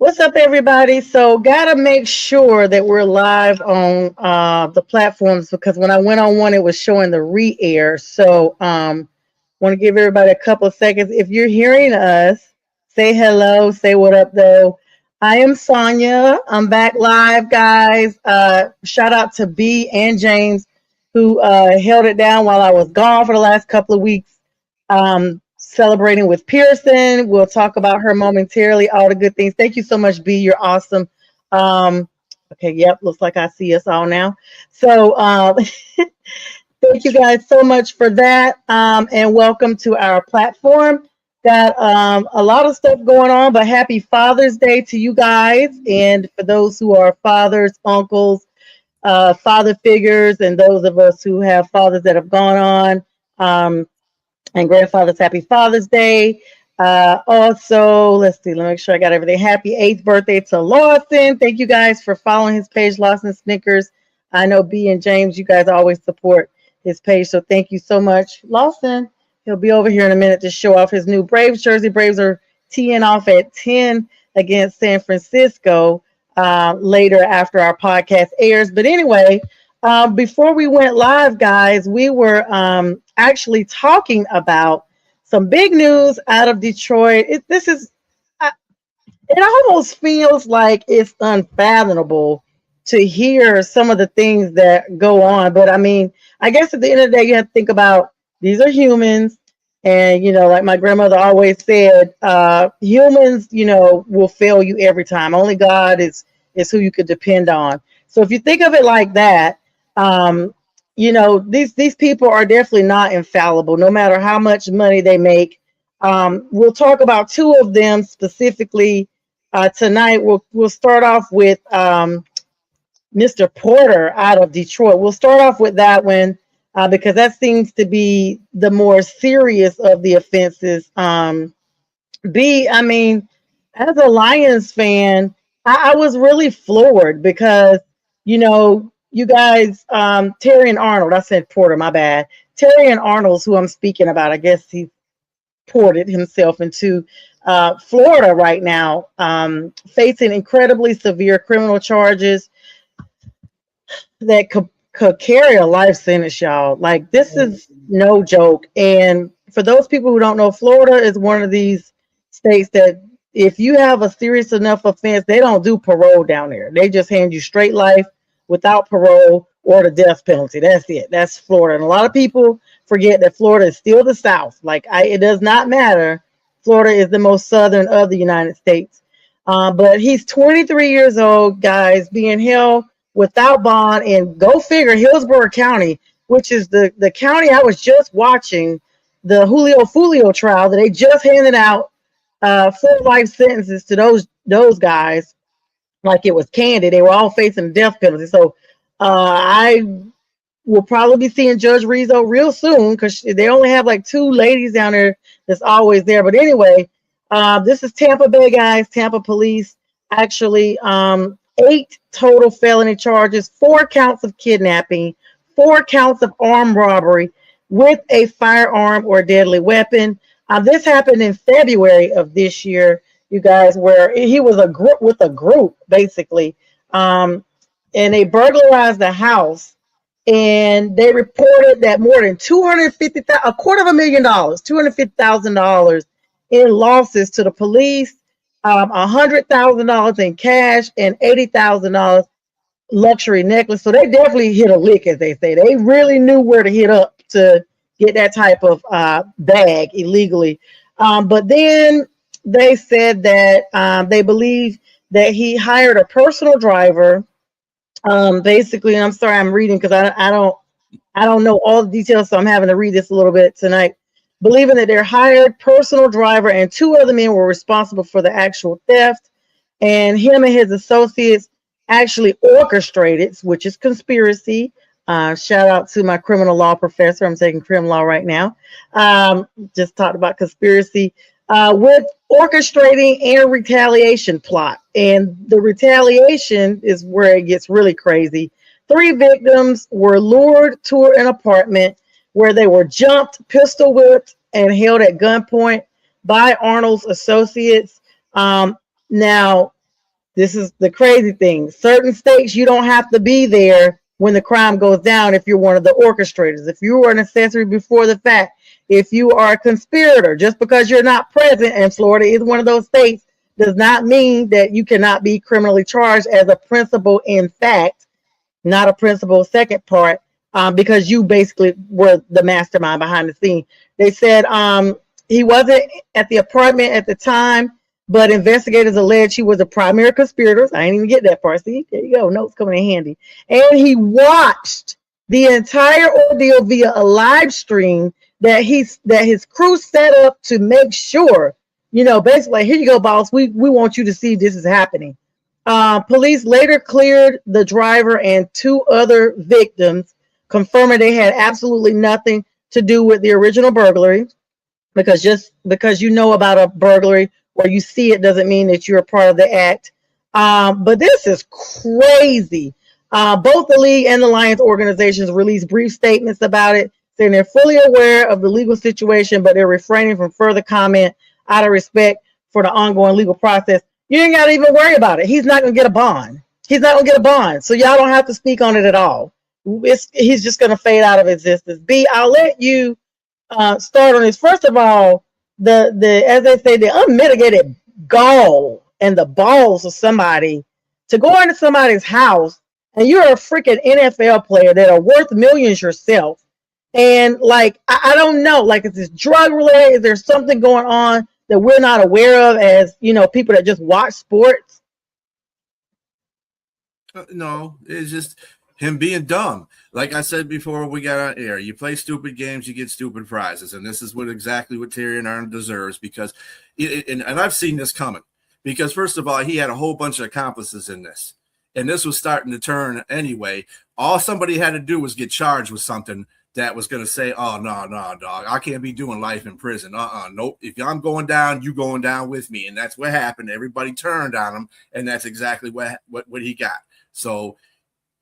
What's up, everybody? So, gotta make sure that we're live on the platforms because when I went on one, it was showing the re-air. So, want to give everybody a couple of seconds. If you're hearing us, say hello, say what up, though. I am Sonia. I'm back live, guys. Shout out to B and James who held it down while I was gone for the last couple of weeks. Celebrating with Pearson. We'll talk about her momentarily, all the good things. Thank you so much, B. You're awesome. Um, okay, yep, looks like I see us all now. So thank you guys so much for that. And welcome to our platform. Got a lot of stuff going on, but happy Father's Day to you guys. And for those who are fathers, uncles, father figures, and those of us who have fathers that have gone on. And grandfather's happy Father's Day. Also, let's see, let me make sure I got everything. Happy 8th birthday to Lawson. Thank you guys for following his page, Lawson Snickers. I know B and James, you guys always support his page, so thank you so much. Lawson, he'll be over here in a minute to show off his new Braves jersey. Braves are teeing off at 10 against San Francisco later after our podcast airs. But anyway, before we went live, guys, we were actually talking about some big news out of Detroit. It almost feels like it's unfathomable to hear some of the things that go on. But I mean, I guess at the end of the day, you have to think about these are humans. And, like my grandmother always said, humans, will fail you every time. Only God is who you could depend on. So if you think of it like that, these people are definitely not infallible, no matter how much money they make. We'll talk about two of them specifically tonight. We'll start off with Mr. Porter out of Detroit. We'll start off with that one because that seems to be the more serious of the offenses. I mean, as a Lions fan, I was really floored because, you guys, Terry and Arnold, I said Porter, my bad. Terry and Arnold's who I'm speaking about. I guess he ported himself into Florida right now, facing incredibly severe criminal charges that could carry a life sentence, y'all. Like, this is no joke. And for those people who don't know, Florida is one of these states that if you have a serious enough offense, they don't do parole down there. They just hand you straight life without parole or the death penalty. That's it. That's Florida. And a lot of people forget that Florida is still the South. It does not matter. Florida is the most southern of the United States. But he's 23 years old, guys, being held without bond in, go figure, Hillsborough County, which is the county I was just watching the Julio Fulio trial that they just handed out full life sentences to those guys like it was candy. They were all facing the death penalty. So I will probably be seeing Judge Rizzo real soon because they only have like two ladies down there that's always there. But anyway, this is Tampa Bay, guys. Tampa police actually 8 total felony charges, 4 counts of kidnapping, 4 counts of armed robbery with a firearm or deadly weapon. This happened in February of this year, you guys, where he was with a group, basically. And they burglarized the house. And they reported that more than $250,000, $250,000, $250,000 in losses to the police, $100,000 in cash, and $80,000 luxury necklace. So they definitely hit a lick, as they say. They really knew where to hit up to get that type of bag illegally. But then they said that they believe that he hired a personal driver. Basically, and I'm sorry, I'm reading because I don't know all the details, so I'm having to read this a little bit tonight. Believing that their hired personal driver and 2 other men were responsible for the actual theft, and him and his associates actually orchestrated, which is conspiracy. Shout out to my criminal law professor. I'm taking criminal law right now. Just talked about conspiracy with orchestrating and retaliation plot. And the retaliation is where it gets really crazy. 3 victims were lured to an apartment where they were jumped, pistol whipped, and held at gunpoint by Arnold's associates. Now, This is the crazy thing. Certain states, you don't have to be there when the crime goes down if you're one of the orchestrators. If you are an accessory before the fact, if you are a conspirator, just because you're not present, and Florida is one of those states, does not mean that you cannot be criminally charged as a principal in fact, not a principal second part, because you basically were the mastermind behind the scene. They said he wasn't at the apartment at the time, but investigators allege he was a primary conspirator. I didn't even get that part. See, there you go. Notes coming in handy. And he watched the entire ordeal via a live stream that his crew set up to make sure, basically, like, here you go, boss. We want you to see this is happening. Police later cleared the driver and two other victims, confirming they had absolutely nothing to do with the original burglary. Because just because you know about a burglary or you see it doesn't mean that you're a part of the act. But this is crazy. Both the League and the Lions organizations released brief statements about it, saying they're fully aware of the legal situation, but they're refraining from further comment out of respect for the ongoing legal process. You ain't got to even worry about it. He's not going to get a bond. He's not going to get a bond. So y'all don't have to speak on it at all. He's just going to fade out of existence. B, I'll let you start on this. First of all, the as they say, the unmitigated gall and the balls of somebody to go into somebody's house, and you're a freaking NFL player that are worth millions yourself, and like I don't know, like, is this drug related? Is there something going on that we're not aware of as people that just watch sports? No, it's just him being dumb. Like I said before we got on air, you play stupid games, you get stupid prizes. And this is exactly what Terrion Arnold deserves, because and I've seen this coming. Because first of all, he had a whole bunch of accomplices in this. And this was starting to turn anyway. All somebody had to do was get charged with something that was going to say, oh, no, dog, I can't be doing life in prison. Nope. If I'm going down, you going down with me. And that's what happened. Everybody turned on him. And that's exactly what he got. So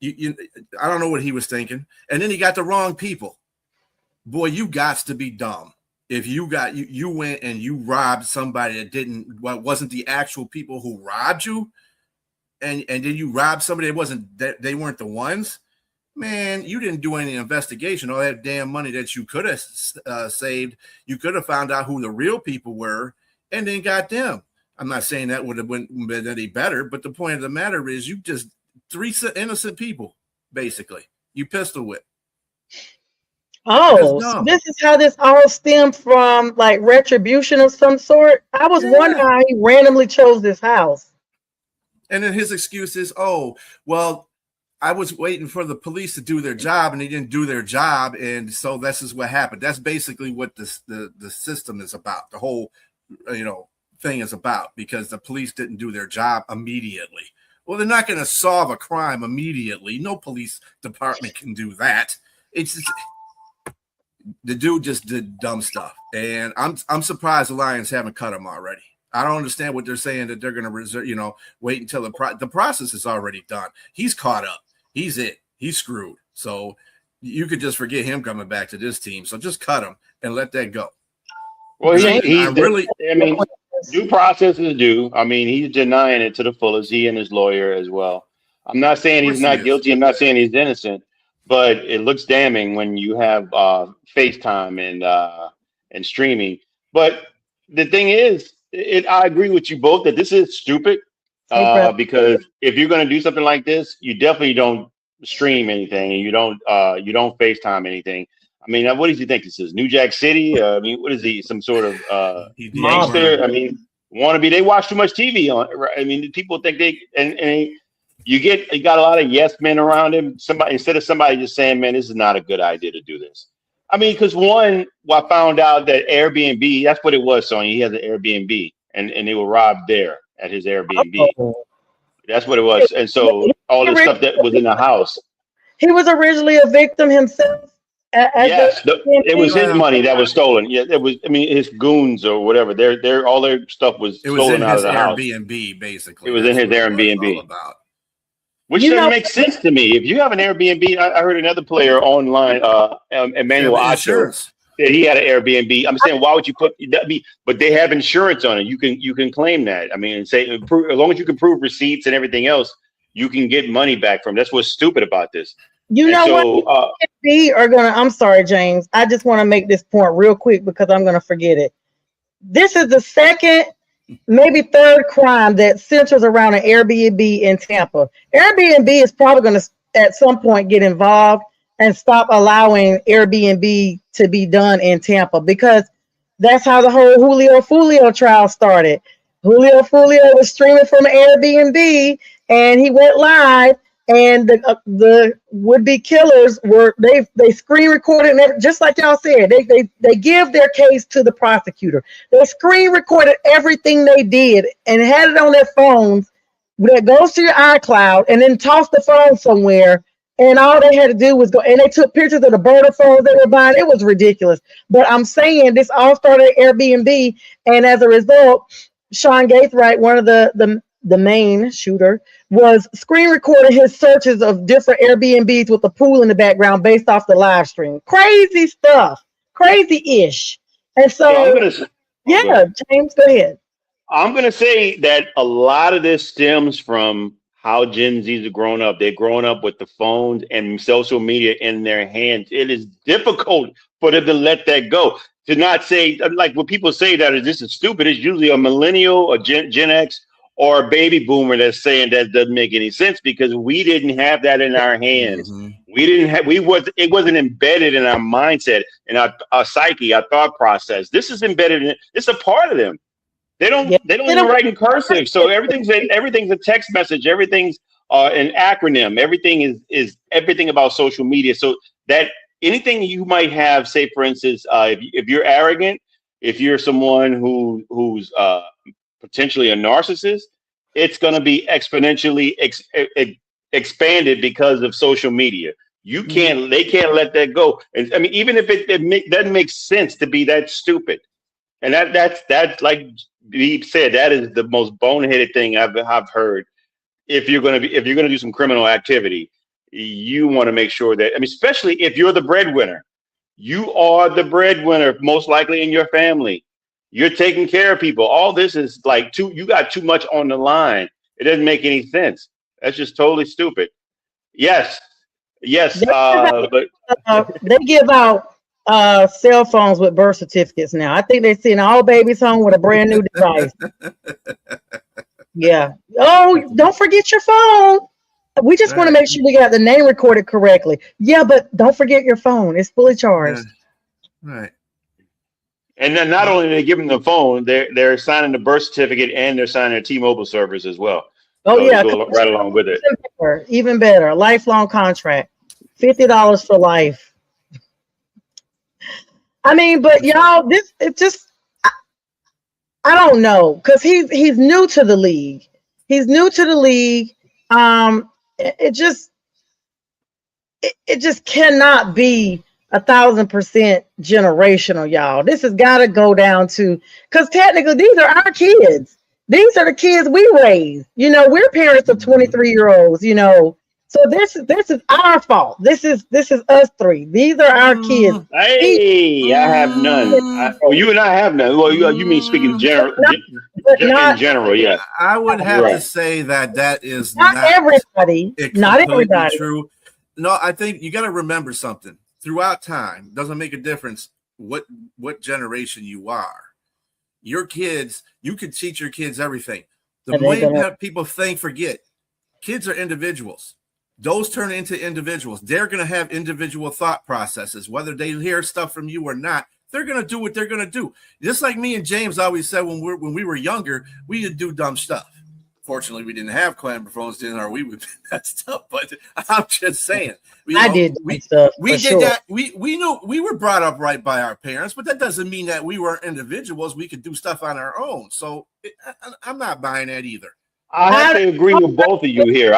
I don't know what he was thinking. And then he got the wrong people. Boy, you got to be dumb. If you went and you robbed somebody that wasn't the actual people who robbed you, and then you robbed somebody that they weren't the ones, man, you didn't do any investigation. All that damn money that you could have saved, you could have found out who the real people were and then got them. I'm not saying that would have been any better, but the point of the matter is you just 3 innocent people, basically. You pistol whip. Oh, so this is how this all stemmed from, like, retribution of some sort? I was wondering how he randomly chose this house. And then his excuse is, oh, well, I was waiting for the police to do their job, and they didn't do their job, and so this is what happened. That's basically what the system is about. The whole, thing is about, because the police didn't do their job immediately. Well, they're not going to solve a crime immediately. No police department can do that. It's just, the dude just did dumb stuff, and I'm surprised the Lions haven't cut him already. I don't understand what they're saying that they're going to reserve, wait until the process is already done. He's caught up. He's screwed. So you could just forget him coming back to this team. So just cut him and let that go. Well, due process is due. I mean, he's denying it to the fullest, he and his lawyer as well. I'm not saying he's not guilty. I'm not saying he's innocent, but it looks damning when you have FaceTime and streaming. But the thing is, I agree with you both that this is stupid, because if you're going to do something like this, you definitely don't stream anything, and you don't FaceTime anything. I mean, what does he think this is? New Jack City? I mean, what is he? Some sort of gangster? I mean, wannabe? They watch too much TV on. I mean, people think you got a lot of yes men around him. Instead of somebody just saying, "Man, this is not a good idea to do this." I mean, because I found out that Airbnb, that's what it was, Sonya. He has an Airbnb, and they were robbed there at his Airbnb. That's what it was. And so all the stuff that was in the house. He was originally a victim himself. Yes, it was his money that was stolen. Yeah, it was. I mean, his goons or whatever. All their stuff was stolen out of the house. Airbnb, basically. It was in his Airbnb. Which doesn't make sense to me. If you have an Airbnb, I heard another player online, Emmanuel Acho. that he had an Airbnb. I'm saying, why would you put that? But they have insurance on it. You can claim that. I mean, say as long as you can prove receipts and everything else, you can get money back from. That's what's stupid about this. You And know what? so, I'm sorry, James. I just want to make this point real quick because I'm gonna forget it. This is the second, maybe third crime that centers around an Airbnb in Tampa. Airbnb is probably going to at some point get involved and stop allowing Airbnb to be done in Tampa, because that's how the whole Julio Fulio trial started. Julio Fulio was streaming from Airbnb and he went live, and the would-be killers were they screen recorded, and just like y'all said, they give their case to the prosecutor. They screen recorded everything they did and had it on their phones that goes to your iCloud, and then toss the phone somewhere. And all they had to do was go, and they took pictures of the burner phones they were buying. It was ridiculous. But I'm saying this all started at Airbnb, and as a result, Sean Gaithright, one of the main shooter, was screen recording his searches of different Airbnbs with the pool in the background based off the live stream. Crazy stuff, crazy-ish. And so, James, go ahead. I'm going to say that a lot of this stems from how Gen Zs are growing up. They're growing up with the phones and social media in their hands. It is difficult for them to let that go. To not say, like when people say that this is stupid, it's usually a millennial, a Gen X, or a baby boomer that's saying that doesn't make any sense, because we didn't have that in our hands. It wasn't embedded in our mindset, in our psyche, our thought process. This is embedded in it. It's a part of them. They don't even write in cursive, so everything's a text message. Everything's an acronym. Everything is everything about social media. So that anything you might have, say for instance, if you're arrogant, if you're someone who's potentially a narcissist, it's going to be exponentially expanded because of social media. They can't let that go. And I mean, even if it doesn't make sense to be that stupid. And that's like Deep said, that is the most boneheaded thing I've heard. If you're gonna do some criminal activity, you want to make sure that, I mean, especially if you're the breadwinner, you are the breadwinner most likely in your family. You're taking care of people. All this is like you got too much on the line. It doesn't make any sense. That's just totally stupid. Yes. But they give out cell phones with birth certificates now. I think they're seeing all babies home with a brand new device. Yeah. Oh, don't forget your phone. We just want to make sure we got the name recorded correctly. Yeah, but don't forget your phone. It's fully charged. Right. And then not only are they giving the phone, they're signing the birth certificate and they're signing a T-Mobile service as well. Oh, so yeah. Go right along with it. Even better. Lifelong contract. $50 for life. I mean, but y'all, I don't know, because he's new to the league. He's new to the league. It just cannot be 1,000% generational, y'all. This has got to go down to, because technically these are our kids. These are the kids we raised. You know, we're parents of 23-year-olds. You know, so this is our fault. This is us three. These are our kids. Hey, I have none. You and I have none. Well, you mean speaking general? In general, yeah. I would have to say that is not everybody. Not everybody. True. No, I think you got to remember something. Throughout time, doesn't make a difference what generation you are. Your kids, you can teach your kids everything. The way people forget, kids are individuals. Those turn into individuals. They're going to have individual thought processes. Whether they hear stuff from you or not, they're going to do what they're going to do. Just like me and James always said when we were younger, we would do dumb stuff. Fortunately, we didn't have clamor then, or we would do that stuff. But I'm just saying, we did that. We knew we were brought up right by our parents, but that doesn't mean that we weren't individuals. We could do stuff on our own. So I'm not buying that either. I have to agree with both of you here.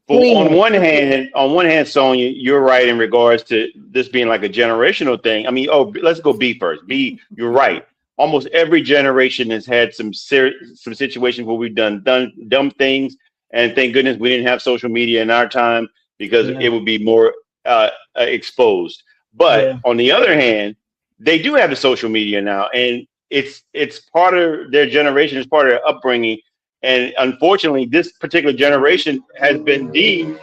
But on one hand, Sonia, you're right in regards to this being like a generational thing. I mean, let's go B first. B, you're right. Almost every generation has had some situations where we've done dumb things, and thank goodness we didn't have social media in our time, because it would be more exposed. But Yeah. on the other hand, they do have the social media now, and it's part of their generation, it's part of their upbringing. And unfortunately, this particular generation has been deemed,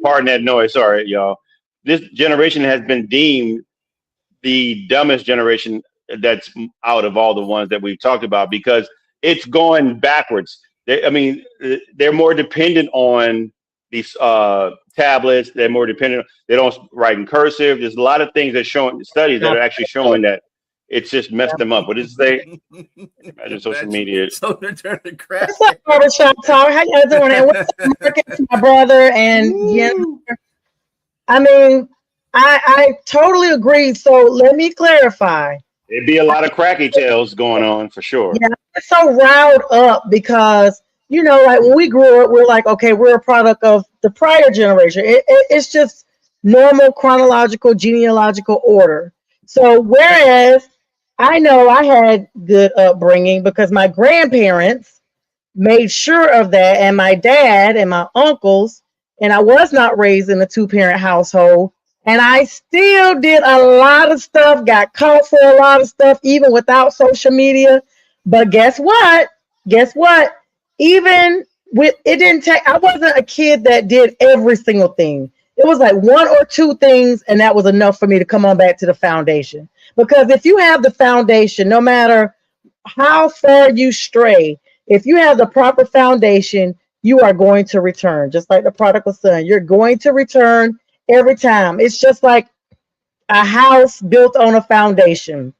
pardon that noise, sorry, y'all. This generation has been deemed the dumbest generation that's out of all the ones that we've talked about because it's going backwards. I mean, they're more dependent on these tablets. They're more dependent. They don't write in cursive. There's a lot of things that showing studies that are actually showing that it's just messed them up. What does it say? Imagine social media. So they're turning What's up, crack. Barbershop Talk? How y'all doing? And what's up, Marcus, my brother? And Woo! I mean, I totally agree. So let me clarify. There'd be a lot of cracky tales going on for sure. Yeah, it's so riled up because like when we grew up, we're like, okay, we're a product of the prior generation. It's just normal chronological genealogical order. So whereas I know I had good upbringing because my grandparents made sure of that, and my dad and my uncles, and I was not raised in a two-parent household, and I still did a lot of stuff, got caught for a lot of stuff even without social media. But guess what, even with it, didn't take, I wasn't a kid that did every single thing. It was like one or two things, and that was enough for me to come on back to the foundation. Because if you have the foundation, no matter how far you stray, if you have the proper foundation, you are going to return. Just like the prodigal son, you're going to return every time. It's just like a house built on a foundation.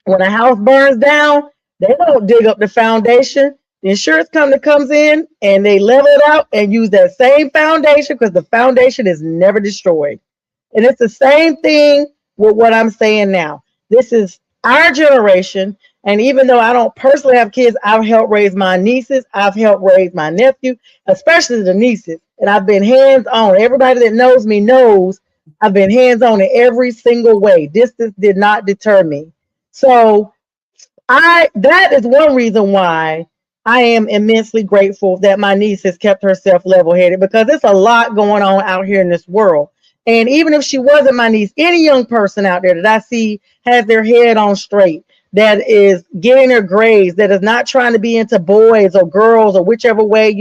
When a house burns down, they don't dig up the foundation. The insurance company comes in and they level it out and use that same foundation because the foundation is never destroyed. And it's the same thing with what I'm saying now. This is our generation. And even though I don't personally have kids, I've helped raise my nieces. I've helped raise my nephew, especially the nieces. And I've been hands on. Everybody that knows me knows I've been hands on in every single way. Distance did not deter me. So that is one reason why I am immensely grateful that my niece has kept herself level headed because there's a lot going on out here in this world. And even if she wasn't my niece, any young person out there that I see has their head on straight, that is getting their grades, that is not trying to be into boys or girls or whichever way,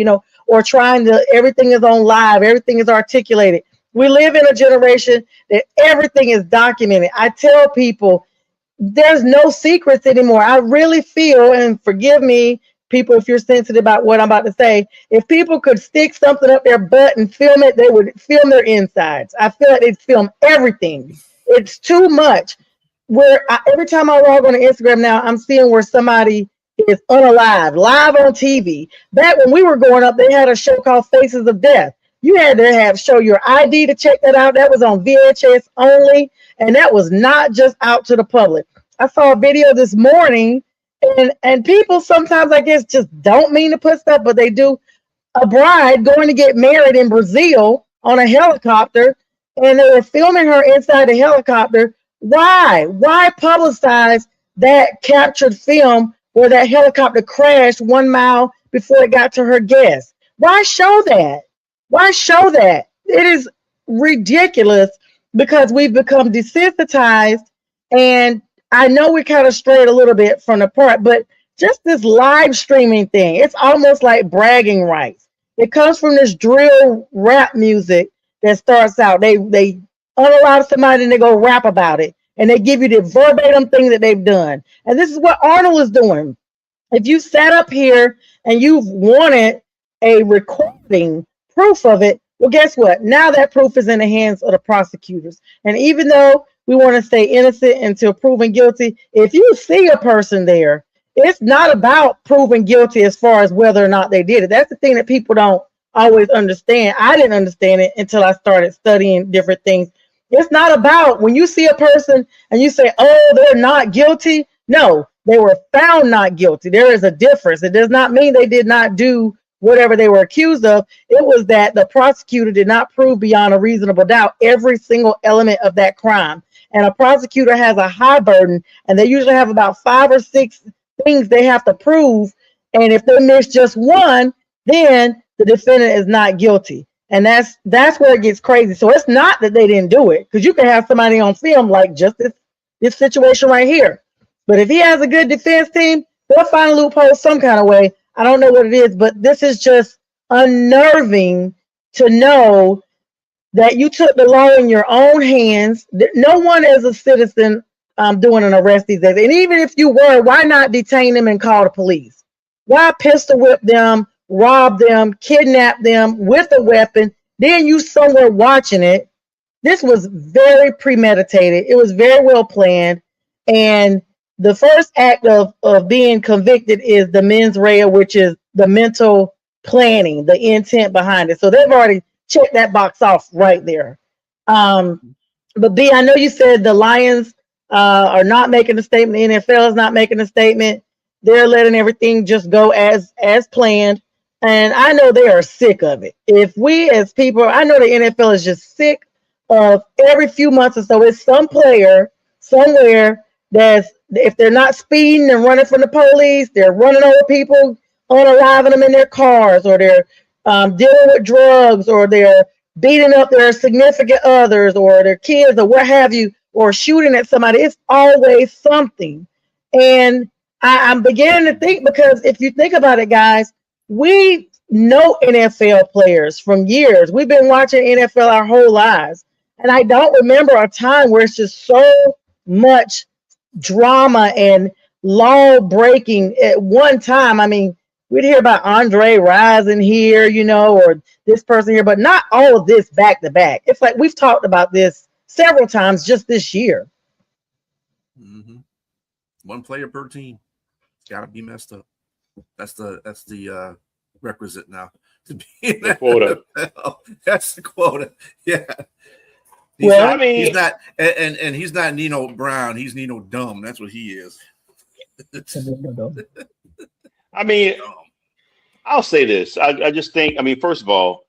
or trying to, everything is on live, everything is articulated. We live in a generation that everything is documented. I tell people there's no secrets anymore. I really feel, and forgive me, people, if you're sensitive about what I'm about to say, if people could stick something up their butt and film it, they would film their insides. I feel like they'd film everything. It's too much. Every time I log on to Instagram now, I'm seeing where somebody is unalive, live on TV. Back when we were growing up, they had a show called Faces of Death. You had to show your ID to check that out. That was on VHS only, and that was not just out to the public. I saw a video this morning, and people sometimes, I guess, just don't mean to put stuff, but they do. A bride going to get married in Brazil on a helicopter, and they were filming her inside the helicopter. Why? Why publicize that captured film where that helicopter crashed 1 mile before it got to her guest? Why show that? Why show that? It is ridiculous because we've become desensitized, and I know we kind of strayed a little bit from the part, but just this live streaming thing, it's almost like bragging rights. It comes from this drill rap music that starts out. They unallow somebody and they go rap about it. And they give you the verbatim thing that they've done. And this is what Arnold is doing. If you sat up here and you've wanted a recording proof of it, well, guess what? Now that proof is in the hands of the prosecutors. And even though we want to stay innocent until proven guilty, if you see a person there, it's not about proving guilty as far as whether or not they did it. That's the thing that people don't always understand. I didn't understand it until I started studying different things. It's not about when you see a person and you say, oh, they're not guilty. No, they were found not guilty. There is a difference. It does not mean they did not do whatever they were accused of. It was that the prosecutor did not prove beyond a reasonable doubt every single element of that crime. And a prosecutor has a high burden, and they usually have about 5 or 6 things they have to prove. And if they miss just one, then the defendant is not guilty. And that's where it gets crazy. So it's not that they didn't do it, because you can have somebody on film like just this situation right here. But if he has a good defense team, they'll find a loophole some kind of way. I don't know what it is, but this is just unnerving to know that you took the law in your own hands. No one as a citizen doing an arrest these days. And even if you were, why not detain them and call the police? Why pistol whip them, rob them, kidnap them with a weapon, then you somewhere watching it? This was very premeditated. It was very well planned. And the first act of being convicted is the mens rea, which is the mental planning, the intent behind it. So they've already checked that box off right there. But B, I know you said the Lions are not making a statement. The NFL is not making a statement. They're letting everything just go as planned. And I know they are sick of it. If we as people, I know the NFL is just sick of every few months or so, it's some player somewhere that's, if they're not speeding and running from the police, they're running over people, unaliving them in their cars, or they're dealing with drugs, or they're beating up their significant others or their kids or what have you, or shooting at somebody. It's always something. And I'm beginning to think, because if you think about it, guys, we know NFL players from years. We've been watching NFL our whole lives. And I don't remember a time where it's just so much drama and law breaking at one time. I mean, we'd hear about Andre rising here, or this person here, but not all of this back to back. It's like we've talked about this several times just this year. Mm-hmm. One player per team. It's got to be messed up. That's the requisite now to be in the quota. That's the quota. Yeah. He's not, and he's not Nino Brown. He's Nino Dumb. That's what he is. I mean, I'll say this. I just think, first of all,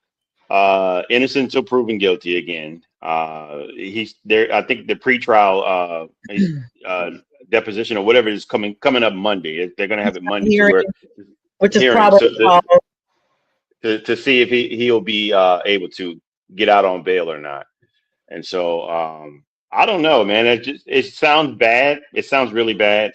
innocent until proven guilty again. He's there. I think the pretrial deposition or whatever is coming up Monday. They're going to have it Monday, which is probably to see if he'll be able to get out on bail or not. And so I don't know, man. It sounds bad. It sounds really bad,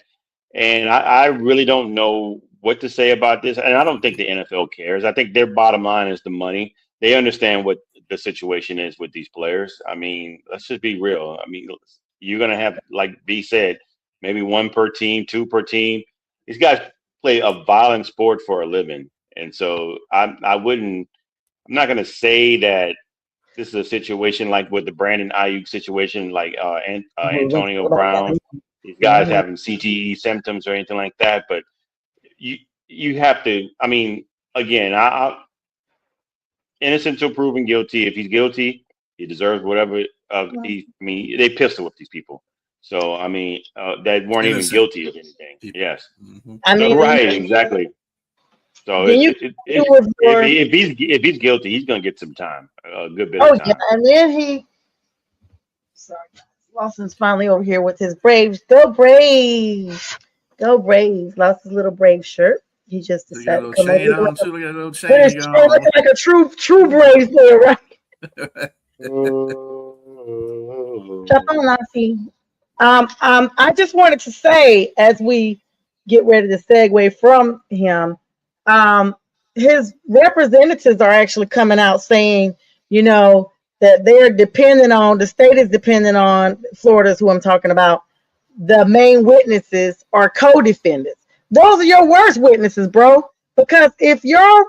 and I really don't know what to say about this. And I don't think the NFL cares. I think their bottom line is the money. They understand what the situation is with these players. Let's just be real. You're gonna have, like B said, maybe one per team, two per team. These guys play a violent sport for a living, and so I'm not gonna say that this is a situation like with the Brandon Ayuk situation, like Antonio Brown. These guys having CTE symptoms or anything like that. But you have to. Again, innocent until proven guilty. If he's guilty, he deserves whatever. They pistol whip these people. So that weren't even guilty of anything. Yes. Mm-hmm. Right. Exactly. So if he's guilty, he's going to get some time, a good bit of time. Yeah, and then Lawson's finally over here with his Braves. Go Braves! Go Braves! Lost his little Brave shirt. He just decided to come over. Look at a little chain. Looking like a true Braves player, right? Jump on, Lassie. I just wanted to say, as we get ready to segue from him, his representatives are actually coming out saying, that they're dependent on, the state is dependent on, Florida's who I'm talking about, the main witnesses are co-defendants. Those are your worst witnesses, bro. Because if your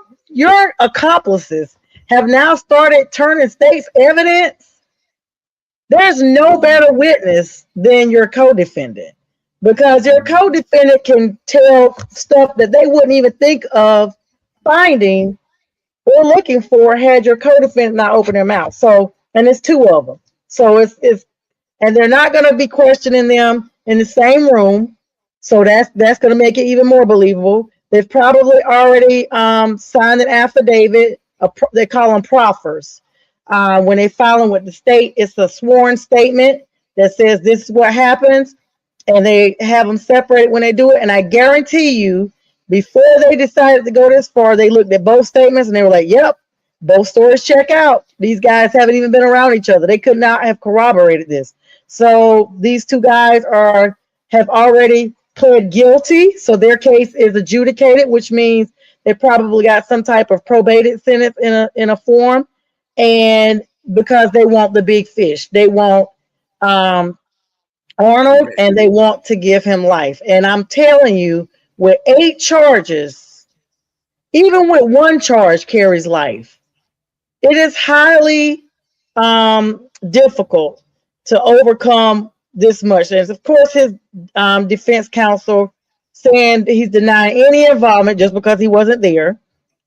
accomplices have now started turning state's evidence, there's no better witness than your co-defendant. Because your co-defendant can tell stuff that they wouldn't even think of finding or looking for had your co-defendant not opened their mouth. So, and it's two of them. So it's and they're not going to be questioning them in the same room. So that's going to make it even more believable. They've probably already signed an affidavit. They call them proffers. When they file them with the state, it's a sworn statement that says this is what happens. And they have them separate when they do it. And I guarantee you, before they decided to go this far, they looked at both statements and they were like, yep, both stories check out. These guys haven't even been around each other. They could not have corroborated this. So these two guys have already pled guilty. So their case is adjudicated, which means they probably got some type of probated sentence in a form. And because they want the big fish, they want um, Arnold, and they want to give him life. And I'm telling you, with 8 charges, even with one charge carries life. It is highly difficult to overcome this much. And of course, his defense counsel saying he's denying any involvement just because he wasn't there.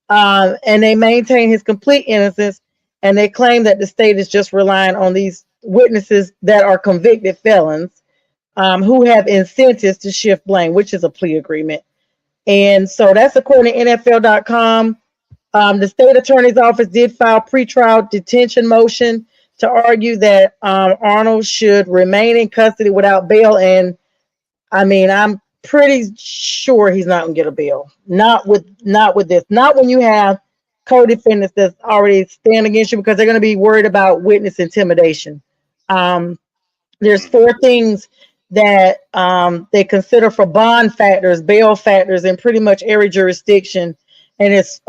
And they maintain his complete innocence. And they claim that the state is just relying on these witnesses that are convicted felons who have incentives to shift blame, which is a plea agreement. And so that's according to NFL.com. The state attorney's office did file pretrial detention motion to argue that Arnold should remain in custody without bail. And I mean, I'm pretty sure he's not going to get a bail. Not with this. Not when you have co-defendants that's already stand against you, because they're going to be worried about witness intimidation. There's 4 things that they consider for bond factors, bail factors in pretty much every jurisdiction. And it's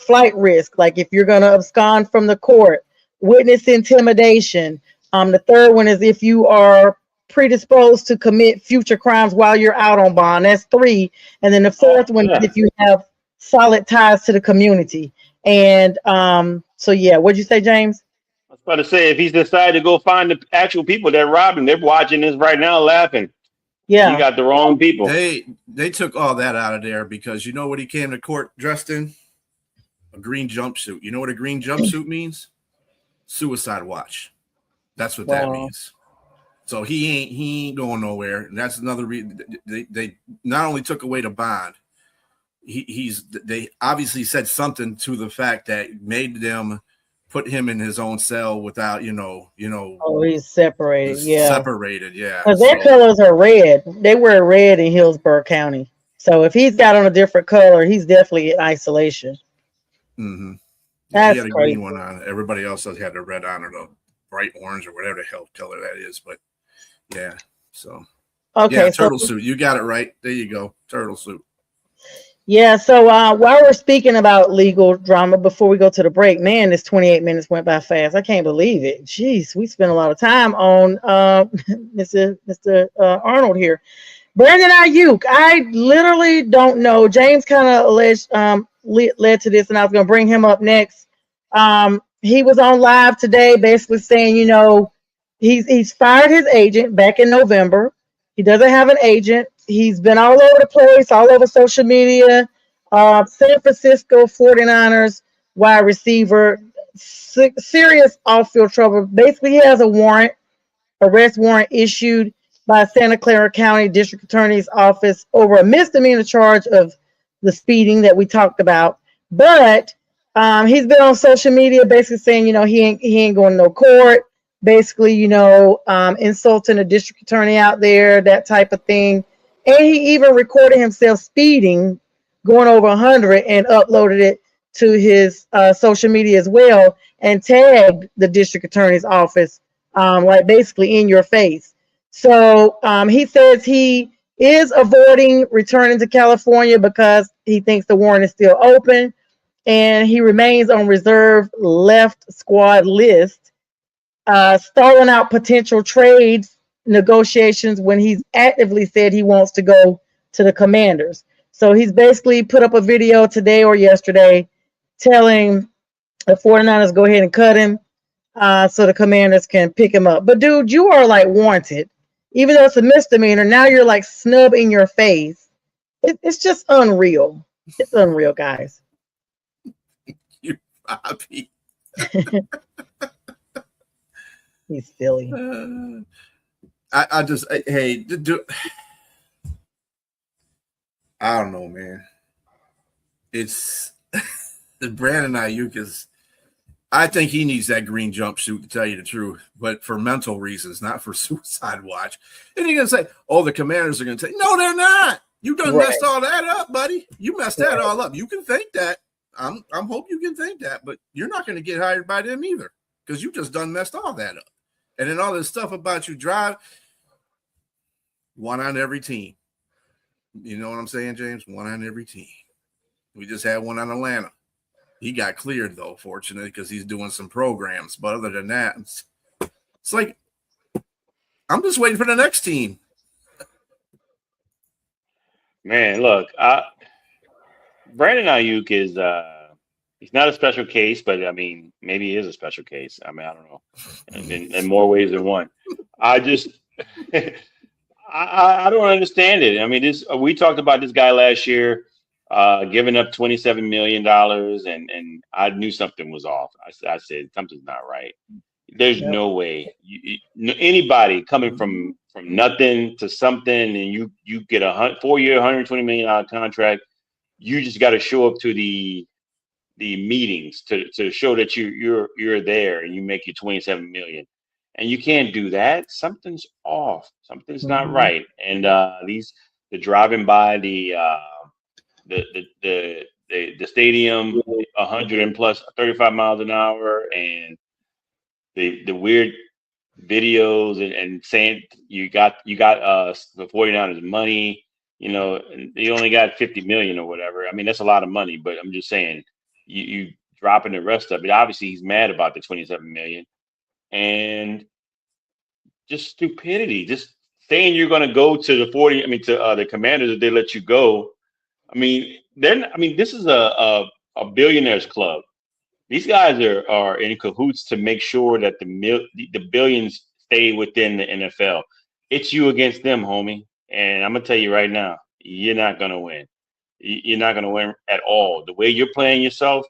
flight risk, like if you're going to abscond from the court, witness intimidation. The third one is if you are predisposed to commit future crimes while you're out on bond. That's 3. And then the fourth one is if you have solid ties to the community. And so, yeah, what'd you say, James? I was about to say, if he's decided to go find the actual people that robbed him, they're watching this right now laughing. Yeah. You got the wrong people. They took all that out of there because you know what he came to court dressed in? A green jumpsuit. You know what a green jumpsuit means? Suicide watch. That's what that means. So he ain't going nowhere. And that's another reason they not only took away the bond, they obviously said something to the fact that made them put him in his own cell without, Oh, he's separated. Yeah. Separated, yeah. Because their colors are red. They wear red in Hillsborough County. So if he's got on a different color, he's definitely in isolation. Mm-hmm. That's he had a crazy. green one on. Everybody else had the red on or the bright orange or whatever the hell color that is. But yeah, so okay, yeah, turtle suit. You got it right. There you go, turtle suit. Yeah, so while we're speaking about legal drama, before we go to the break, man, this 28 minutes went by fast. I can't believe it. Jeez, we spent a lot of time on Mr. Arnold here. Brandon Ayuk, I literally don't know. James kind of led to this, and I was going to bring him up next. He was on live today basically saying, he's fired his agent back in November. He doesn't have an agent. He's been all over the place, all over social media. San Francisco 49ers wide receiver, serious off-field trouble. Basically, he has a arrest warrant issued by Santa Clara County District Attorney's Office over a misdemeanor charge of the speeding that we talked about. But he's been on social media basically saying, he ain't going to no court. Basically, insulting a district attorney out there, that type of thing. And he even recorded himself speeding, going over 100, and uploaded it to his social media as well, and tagged the district attorney's office, like basically in your face. So he says he is avoiding returning to California because he thinks the warrant is still open, and he remains on reserve left squad list, stalling out potential trades negotiations when he's actively said he wants to go to the Commanders. So he's basically put up a video today or yesterday telling the 49ers go ahead and cut him so the Commanders can pick him up. But dude, you are like wanted. Even though it's a misdemeanor, now you're like snub in your face. It's just unreal. It's unreal, guys. You Bobby. He's silly. I don't know, man. It's Brandon Ayuk is. I think he needs that green jumpsuit, to tell you the truth, but for mental reasons, not for suicide watch. And you're gonna say, "Oh, the Commanders are gonna say, no, they're not. You done messed all that up, buddy. You messed that all up. You can think that, I'm hope you can think that, but you're not going to get hired by them either because you just done messed all that up. And then all this stuff about you drive one on every team. You know what I'm saying, James? One on every team. We just had one on Atlanta. He got cleared though, fortunately, because he's doing some programs. But other than that, it's like I'm just waiting for the next team. Man, look, Brandon Ayuk is he's not a special case, but I mean, maybe he is a special case. I mean, I don't know, in more ways than one. I just I don't understand it. I mean, this we talked about this guy last year, giving up $27 million, and I knew something was off. I said something's not right. There's Yep. no way anybody coming from nothing to something, and you get a 4-year, $120 million contract. You just got to show up to the meetings to show that you're there, and you make your 27 million, and you can't do that. Something's off. Something's not Mhm. right. And the driving by the stadium 100 and plus 35 miles an hour, and the weird videos and saying you got the 49ers money, and you only got 50 million or whatever. I mean, that's a lot of money, but I'm just saying you dropping the rest of it. Obviously he's mad about the 27 million, and just stupidity, just saying you're going to go to the 40, I mean, to the Commanders if they let you go. I mean, this is a billionaires club. These guys are in cahoots to make sure that the billions stay within the NFL. It's you against them, homie. And I'm gonna tell you right now, you're not gonna win. You're not gonna win at all. The way you're playing yourself,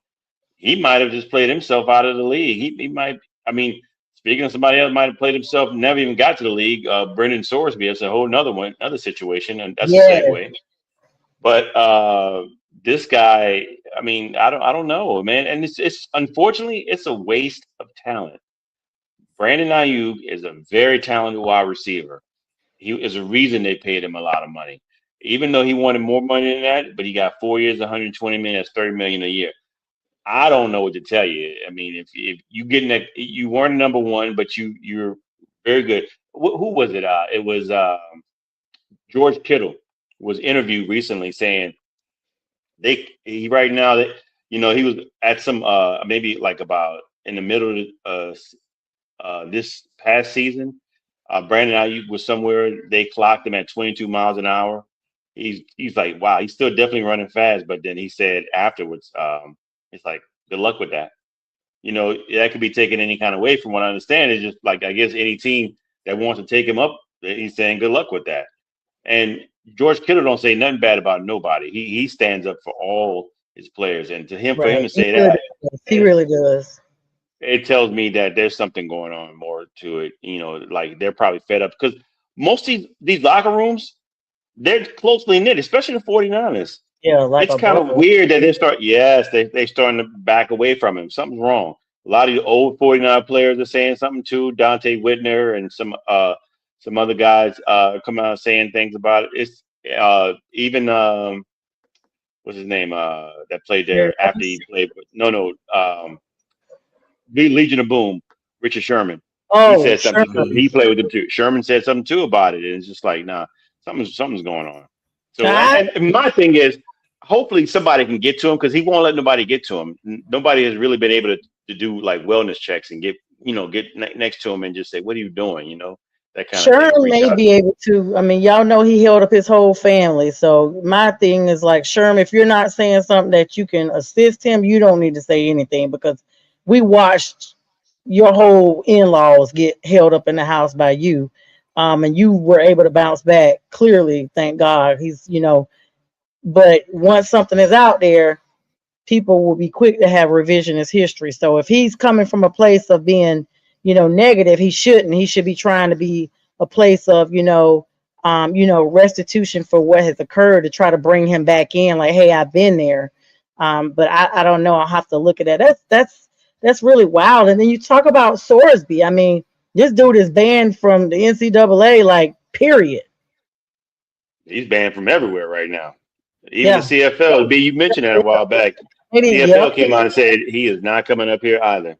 he might have just played himself out of the league. He might. I mean, speaking of somebody else, might have played himself, never even got to the league. Brendan Sorsby, that's a whole another situation, and that's a Yes. segue. But this guy, I mean, I don't know, man. And it's unfortunately it's a waste of talent. Brandon Ayuk is a very talented wide receiver. He is a reason they paid him a lot of money. Even though he wanted more money than that, but he got 4 years, 120 million, that's 30 million a year. I don't know what to tell you. I mean, if you getting that, you weren't number one, but you're very good. Who was it? It was George Kittle was interviewed recently saying he right now that he was at some maybe like about in the middle of this past season. Brandon Ayuk was somewhere they clocked him at 22 miles an hour. He's like, wow, he's still definitely running fast. But then he said afterwards, it's like, good luck with that. That could be taken any kind of way. From what I understand, it's just like, I guess any team that wants to take him up, he's saying good luck with that. And George Kittle don't say nothing bad about nobody. He stands up for all his players, and for him Right. to say He really that, does. He really does. it tells me that there's something going on more to it. Like they're probably fed up because most of these locker rooms, they're closely knit, especially the 49ers. Yeah, like It's a kind of bubble. weird that they starting to back away from him. Something's wrong. A lot of the old 49 players are saying something too. Dante Whitner and some other guys come out saying things about it. It's even what's his name that played Very there after nice. he played. No, Legion of Boom, Richard Sherman. He Oh, said something too. Sherman. He played with him too. Sherman said something too about it, and it's just like, nah, something's going on. So, I, and my thing is, hopefully somebody can get to him because he won't let nobody get to him. Nobody has really been able to do like wellness checks and get next to him and just say, "What are you doing?" That kind of thing. Sherman Reach may out. be able to. I mean, y'all know he held up his whole family. So my thing is like, Sherman, if you're not saying something that you can assist him, you don't need to say anything because we watched your whole in-laws get held up in the house by you. And you were able to bounce back. Clearly, thank God. But once something is out there, people will be quick to have revisionist history. So if he's coming from a place of being, negative, he shouldn't. He should be trying to be a place of, restitution for what has occurred to try to bring him back in. Like, hey, I've been there. But I don't know. I'll have to look at that. That's really wild. And then you talk about Sorsby. I mean, this dude is banned from the NCAA, like, period. He's banned from everywhere right now, even the Yeah. CFL. B, you mentioned that a while back. CFL came out and said he is not coming up here either.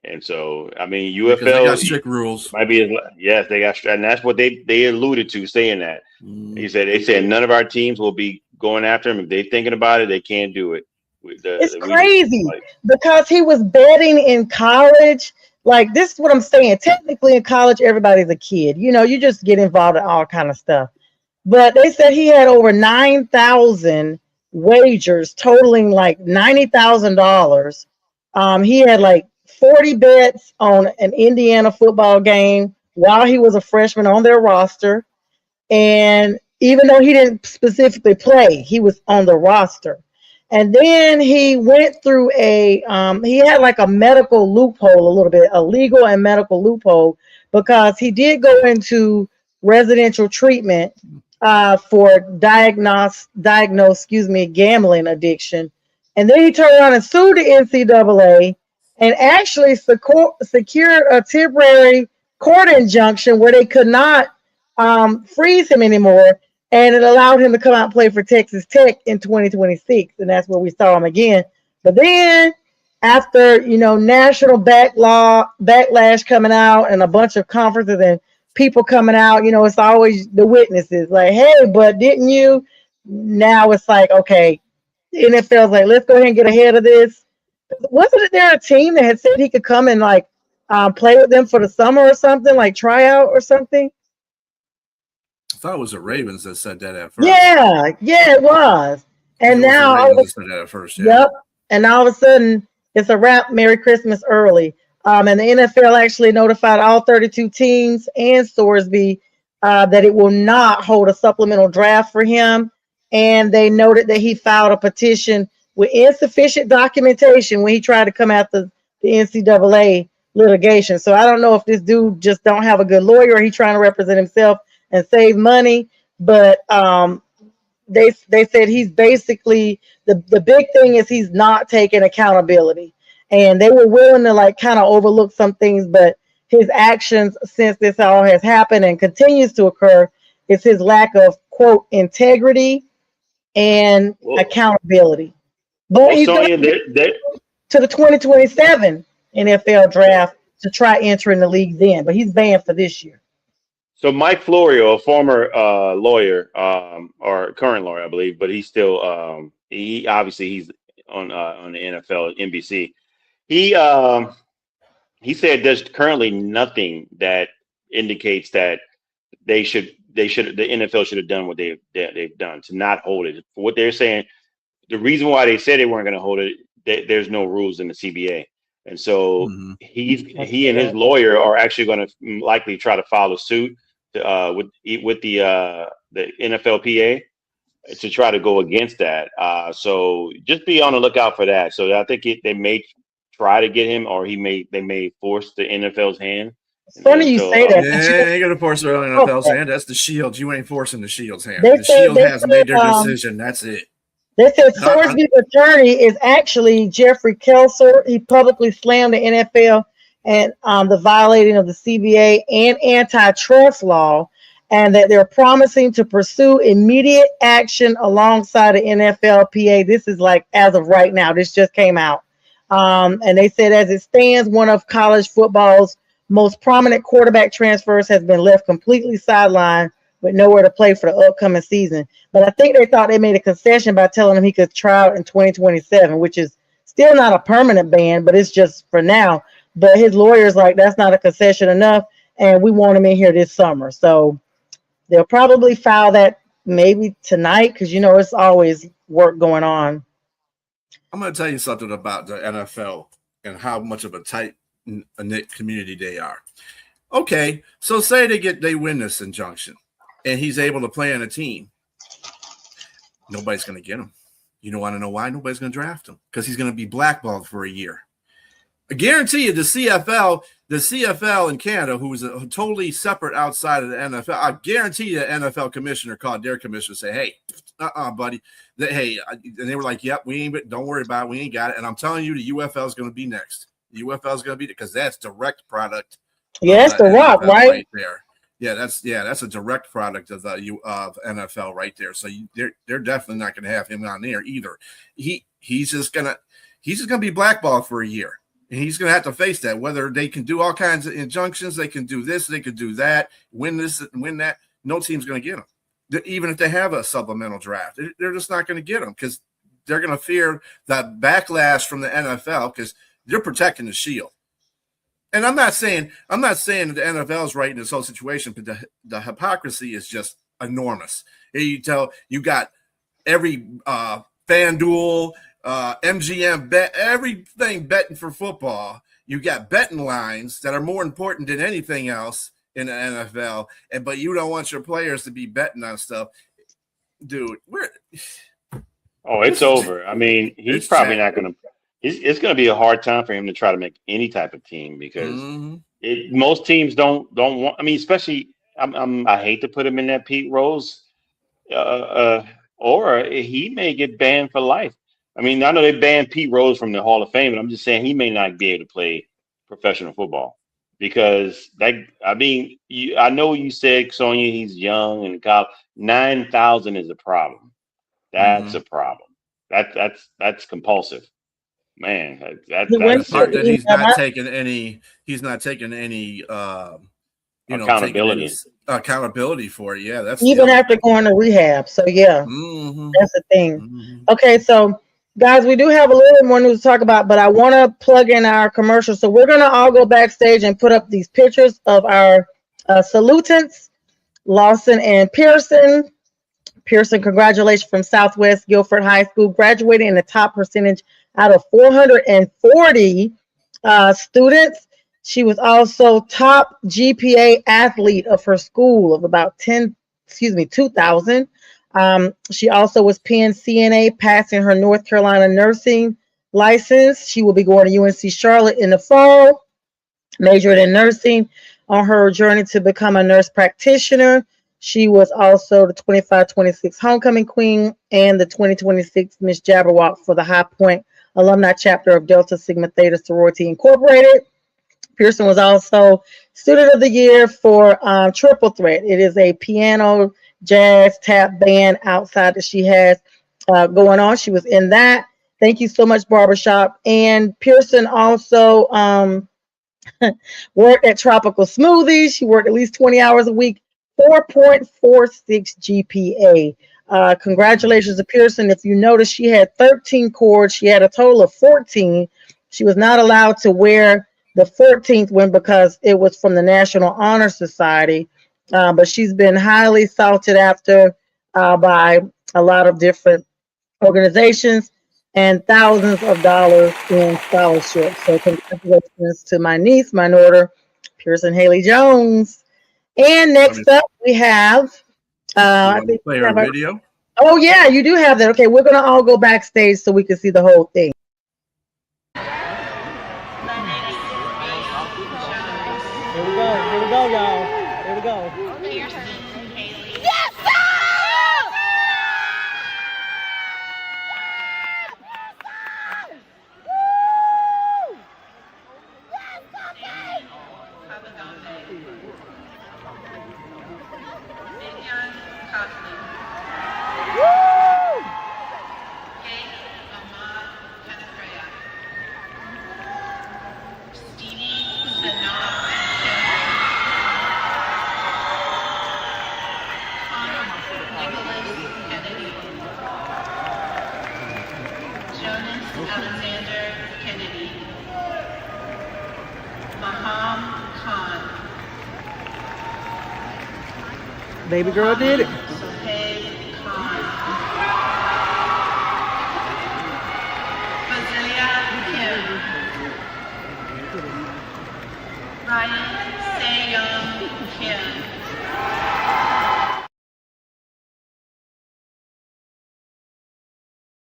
And so, I mean, Because they UFL got strict rules. might be yes, they got, and that's what they alluded to saying that. They said none of our teams will be going after him. If they're thinking about it, they can't do it. It's crazy because he was betting in college. Like, this is what I'm saying. Technically, in college, everybody's a kid. You know, you just get involved in all kind of stuff. But they said he had over 9,000 wagers totaling like $90,000. He had like 40 bets on an Indiana football game while he was a freshman on their roster. And even though he didn't specifically play, he was on the roster. And then he went through he had like a medical loophole, a little bit, a legal and medical loophole, because he did go into residential treatment for gambling addiction. And then he turned around and sued the NCAA and actually secured a temporary court injunction where they could not freeze him anymore. And it allowed him to come out and play for Texas Tech in 2026. And that's where we saw him again. But then after, national backlash coming out and a bunch of conferences and people coming out, it's always the witnesses like, hey, but didn't you? Now it's like, okay, the NFL's like, let's go ahead and get ahead of this. Wasn't there a team that had said he could come and like play with them for the summer or something, like tryout or something? I thought it was the Ravens that said that at first. Yeah, it was. And now the Ravens said that at first. Yeah. Yep. And all of a sudden, it's a wrap. Merry Christmas early. And the NFL actually notified all 32 teams and Sorsby that it will not hold a supplemental draft for him. And they noted that he filed a petition with insufficient documentation when he tried to come after the NCAA litigation. So I don't know if this dude just don't have a good lawyer or he's trying to represent himself and save money. But they said he's basically, the big thing is he's not taking accountability. And they were willing to like kind of overlook some things, but his actions since this all has happened and continues to occur is his lack of, quote, integrity and accountability. But he's going to the 2027 NFL draft to try entering the league then, but he's banned for this year. So Mike Florio, a former lawyer or current lawyer, I believe, but he's still he's on the NFL NBC. He said there's currently nothing that indicates that the NFL should have done what they've done to not hold it. For what they're saying, the reason why they said they weren't going to hold it, there's no rules in the CBA. And so he and his lawyer are actually going to likely try to file a suit with the NFLPA to try to go against that. So just be on the lookout for that. So I think they may try to get him, or they may force the NFL's hand. It's funny you say that. Yeah, you're gonna force the NFL's hand. That's the Shield. You ain't forcing the Shield's hand. The Shield has made their decision. That's it. They said Sorsby's attorney is actually Jeffrey Kelser. He publicly slammed the NFL and the violating of the CBA and antitrust law, and that they're promising to pursue immediate action alongside the NFLPA. This is like as of right now. This just came out. And they said as it stands, one of college football's most prominent quarterback transfers has been left completely sidelined with nowhere to play for the upcoming season. But I think they thought they made a concession by telling him he could try out in 2027, which is still not a permanent ban, but it's just for now. But his lawyer's like, that's not a concession enough, and we want him in here this summer. So they'll probably file that maybe tonight because, it's always work going on. I'm going to tell you something about the NFL and how much of a tight-knit community they are. Okay, so say they win this injunction and he's able to play on a team. Nobody's going to get him. You don't want to know why? Nobody's going to draft him because he's going to be blackballed for a year. I guarantee you the CFL in Canada, who is totally separate outside of the NFL, I guarantee the NFL commissioner called their commissioner and say, hey, buddy. And they were like, yep, don't worry about it. We ain't got it. And I'm telling you, the UFL is going to be next. The UFL is going to be because that's direct product. Yeah, that's the Rock, right? There. that's a direct product of the of NFL right there. So they're definitely not going to have him on there either. He's just gonna be blackballed for a year, and he's gonna have to face that. Whether they can do all kinds of injunctions, they can do this, they can do that, win this, win that. No team's going to get him, even if they have a supplemental draft. They're just not going to get him because they're going to fear that backlash from the NFL because they're protecting the shield. And I'm not saying that the NFL is right in this whole situation, but the hypocrisy is just enormous. You got every FanDuel, MGM bet, everything betting for football. You got betting lines that are more important than anything else in the NFL, but you don't want your players to be betting on stuff, dude. It's over. I mean, he's probably not going to. It's going to be a hard time for him to try to make any type of team because most teams don't want. I mean, especially I hate to put him in that Pete Rose, or he may get banned for life. I mean, I know they banned Pete Rose from the Hall of Fame, but I'm just saying he may not be able to play professional football because I know you said Sonia he's young and 9,000 is a problem. That's a problem. That's compulsive. Man, that's the part that he's not taking any accountability for it. Yeah, that's even after going to rehab. So that's the thing. Okay, so guys, we do have a little bit more news to talk about, but I want to plug in our commercial. So we're gonna all go backstage and put up these pictures of our salutants, Lawson and Pearson. Pearson, congratulations from Southwest Guilford High School, graduating in the top percentage out of 440 students. She was also top GPA athlete of her school of about 2,000. She also was PN CNA, passing her North Carolina nursing license. She will be going to UNC Charlotte in the fall, majored in nursing on her journey to become a nurse practitioner. She was also the 25-26 homecoming queen and the 2026 Miss Jabberwock for the High Point alumni chapter of Delta Sigma Theta Sorority Incorporated. Pearson was also student of the year for Triple Threat. It is a piano, jazz, tap band outside that she has going on. She was in that. Thank you so much, Barbershop. And Pearson also worked at Tropical Smoothies. She worked at least 20 hours a week. 4.46 GPA. Congratulations to Pearson. If you notice, she had 13 cords. She had a total of 14. She was not allowed to wear the 14th one because it was from the National Honor Society. But she's been highly sought after by a lot of different organizations and thousands of dollars in scholarships. So congratulations to my niece, my daughter, Pearson Haley Jones. And next up, we have. I think play our video. Oh yeah, you do have that. Okay, we're gonna all go backstage so we can see the whole thing. Here we go, y'all. Here we go. Yes, sir! Baby girl did it.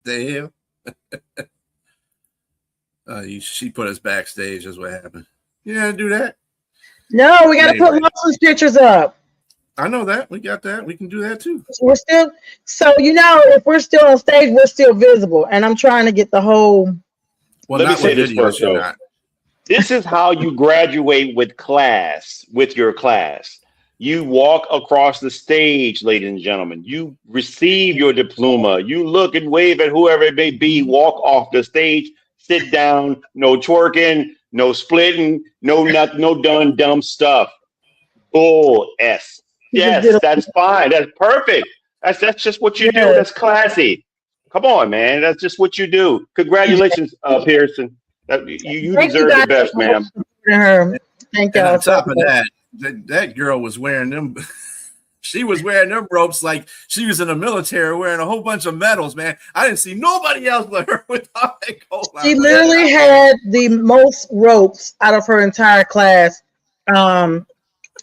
The hell? She put us backstage. Is what happened. You gotta do that. No, we gotta put Lawson's pictures up. I know that. We got that. We can do that too. We're still, so if we're still on stage, we're still visible. And I'm trying to get the whole. Well, let me say this first, though. This is how you graduate with your class. You walk across the stage, ladies and gentlemen. You receive your diploma. You look and wave at whoever it may be. Walk off the stage, sit down. No twerking, no splitting, no done dumb stuff. Bull S. He just did Yes, that's fine. That's perfect. That's just what you do. yes. That's classy. Come on, man. That's just what you do. Congratulations, Pearson. You Thank you deserve the guys best, for ma'am. supporting her. Thank And y'all on top so of much. that girl was wearing them. She was wearing them ropes like she was in the military, wearing a whole bunch of medals, man. I didn't see nobody else but her with all that gold on. She literally had the most ropes out of her entire class.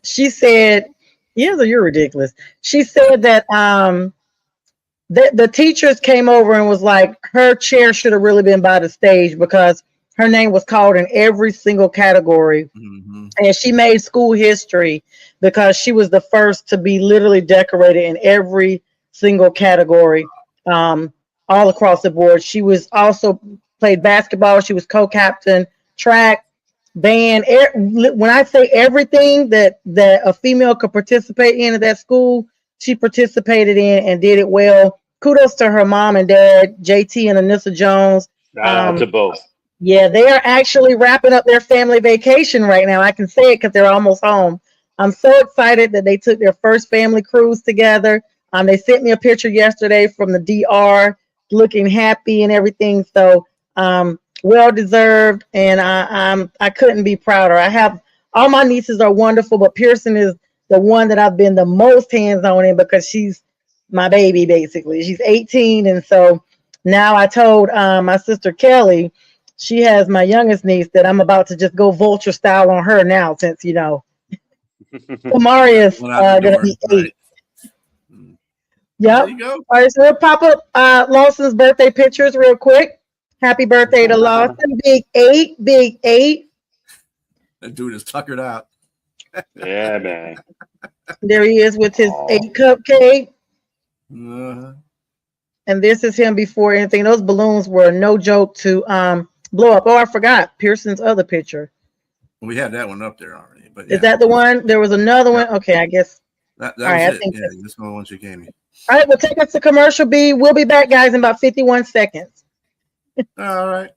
She said, "Yeah, you're ridiculous." She said that the teachers came over and was like, her chair should have really been by the stage because her name was called in every single category. Mm-hmm. And she made school history because she was the first to be literally decorated in every single category, all across the board. She was also played basketball. She was co-captain, track, band. When I say everything that a female could participate in at that school, she participated in and did it well. Kudos to her mom and dad, JT and Anissa Jones. Shout out to both. Yeah, they are actually wrapping up their family vacation right now. I can say it because they're almost home. I'm so excited that they took their first family cruise together. They sent me a picture yesterday from the DR, looking happy and everything. So, well deserved, and I couldn't be prouder. I have all my nieces are wonderful, but Pearson is the one that I've been the most hands on in because she's my baby basically. She's 18, and so now I told my sister Kelly. She has my youngest niece that I'm about to just go vulture style on her now since, Kamari is going to be 8. Right. Yep. There you go. All right, so we'll pop up Lawson's birthday pictures real quick. Happy birthday to Lawson. Big 8, big 8. That dude is tuckered out. Yeah, man. There he is with his 8 cupcake. Uh-huh. And this is him before anything. Those balloons were no joke to blow up. Oh, I forgot Pearson's other picture. We had that one up there already. But Is that the one? There was another one. Okay, I guess. that all was right, it. I think Yeah, this one once you gave me. All right, we'll take us to commercial B. We'll be back, guys, in about 51 seconds. All right.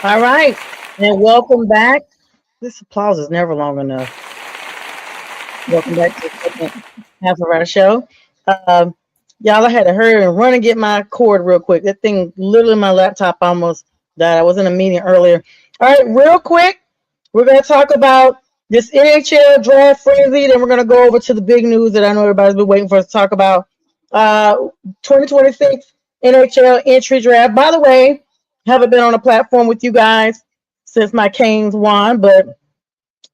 All right, and welcome back. This applause is never long enough. Welcome back to the second half of our show. Y'all, I had to hurry and run and get my cord real quick. That thing, literally, my laptop almost died. I was in a meeting earlier. All right, real quick, we're going to talk about this NHL draft frenzy. Then we're going to go over to the big news that I know everybody's been waiting for us to talk about. 2026 NHL entry draft. By the way, haven't been on a platform with you guys since my Canes won, but